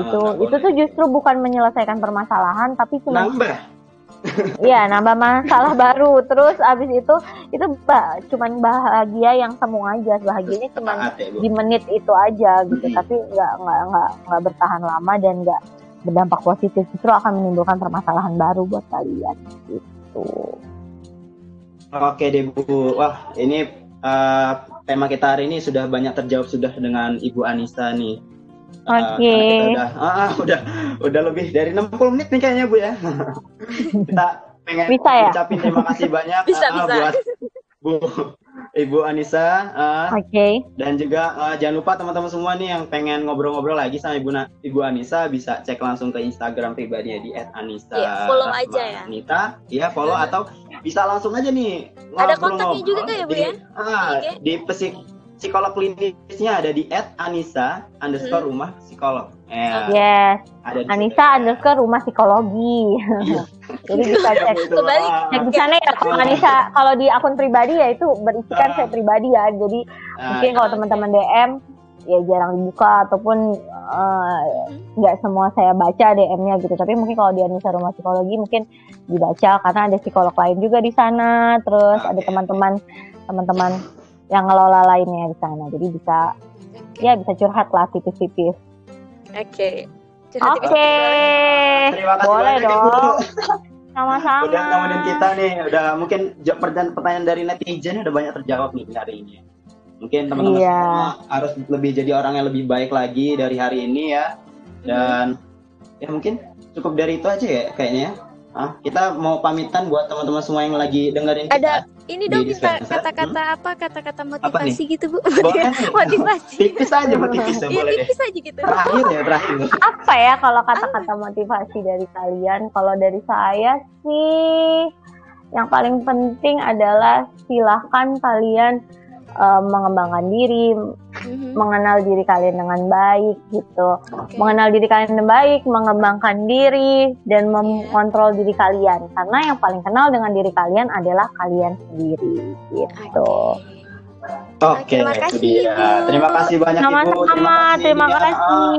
tuh justru bukan menyelesaikan permasalahan, tapi cuma nambah masalah baru. Terus abis itu cuman bahagia yang semu aja. Bahagianya cuma di menit itu aja gitu, tapi nggak bertahan lama dan nggak berdampak positif. Justru akan menimbulkan permasalahan baru buat kalian gitu.
Oke deh Bu. Wah, ini tema kita hari ini sudah banyak terjawab sudah dengan Ibu Anissa nih.
Oke.
Udah lebih dari 60 menit nih kayaknya Bu ya. Kita pengen ucapin terima kasih banyak buat Ibu Anissa.
Oke.
Dan juga jangan lupa teman-teman semua nih yang pengen ngobrol-ngobrol lagi sama Ibu Anissa, bisa cek langsung ke Instagram pribadinya di @anissa.
Iya, follow aja ya.
Anita, iya follow atau bisa langsung aja nih.
Ada kontaknya juga kan ya Bu ya?
Di psikolog klinisnya ada di @anissa_rumah psikolog.
Yes. Anissa_rumah psikologi. Jadi bisa cek di sana ya. Kalau Anissa, kalau di akun pribadi ya itu berisikan saya pribadi ya. Jadi mungkin kalau teman-teman DM ya jarang dibuka, ataupun nggak semua saya baca DM-nya gitu. Tapi mungkin kalau di Anissa Rumah Psikologi mungkin dibaca, karena ada psikolog lain juga di sana. Terus ada teman-teman yang ngelola lainnya di sana. Jadi bisa curhat lah tipis-tipis.
Oke.
Terima kasih
boleh
banyak
dong.
Bu.
Sama-sama.
Udah nemenin kita nih. Udah mungkin pertanyaan dari netizen udah banyak terjawab nih hari ini. Mungkin teman-teman semua harus lebih jadi orang yang lebih baik lagi dari hari ini ya. Dan ya mungkin cukup dari itu aja ya kayaknya. kita mau pamitan buat teman-teman semua yang lagi dengerin kita.
Ada ini dong minta kata-kata kata-kata motivasi gitu Bu.
Boleh.
Motivasi.
Tipis aja Bu, tipis
Iya,
boleh deh.
tipis aja gitu.
Terakhir.
Apa ya kalau kata-kata motivasi dari kalian? Kalau dari saya sih yang paling penting adalah silahkan kalian mengembangkan diri, mengenal diri kalian dengan baik gitu. Mengenal diri kalian dengan baik, mengembangkan diri dan mengontrol diri kalian. Karena yang paling kenal dengan diri kalian adalah kalian sendiri gitu.
Oke,
terima kasih
dia.
Ibu.
Terima kasih banyak Ibu.
Terima kasih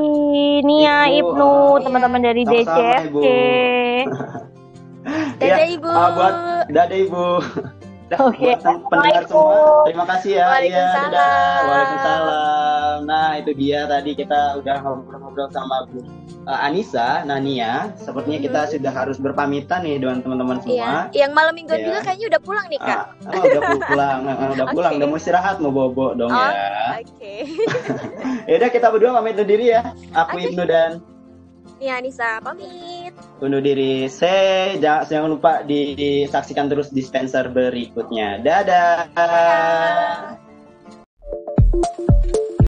Nia, Ibnu, teman-teman dari DCFC.
Dadah Ibu.
Dadah Ibu.
Oke.
Buat pendengar semua, terima kasih ya.
Waalaikumsalam.
Waalaikumsalam. Nah, itu dia tadi kita udah ngobrol-ngobrol sama Bu Anissa, Nania. Sepertinya kita sudah harus berpamitan nih dengan teman-teman semua.
Iya. Yang malam mingguan juga kayaknya udah pulang nih Kak.
Udah pulang, udah mau istirahat, mau bobo dong ya.
Oke.
Yaudah kita berdua pamit undur diri ya. Aku Ibnu dan
Nia Anissa pamit.
Undur diri. Jangan lupa disaksikan terus dispenser berikutnya. Dadah.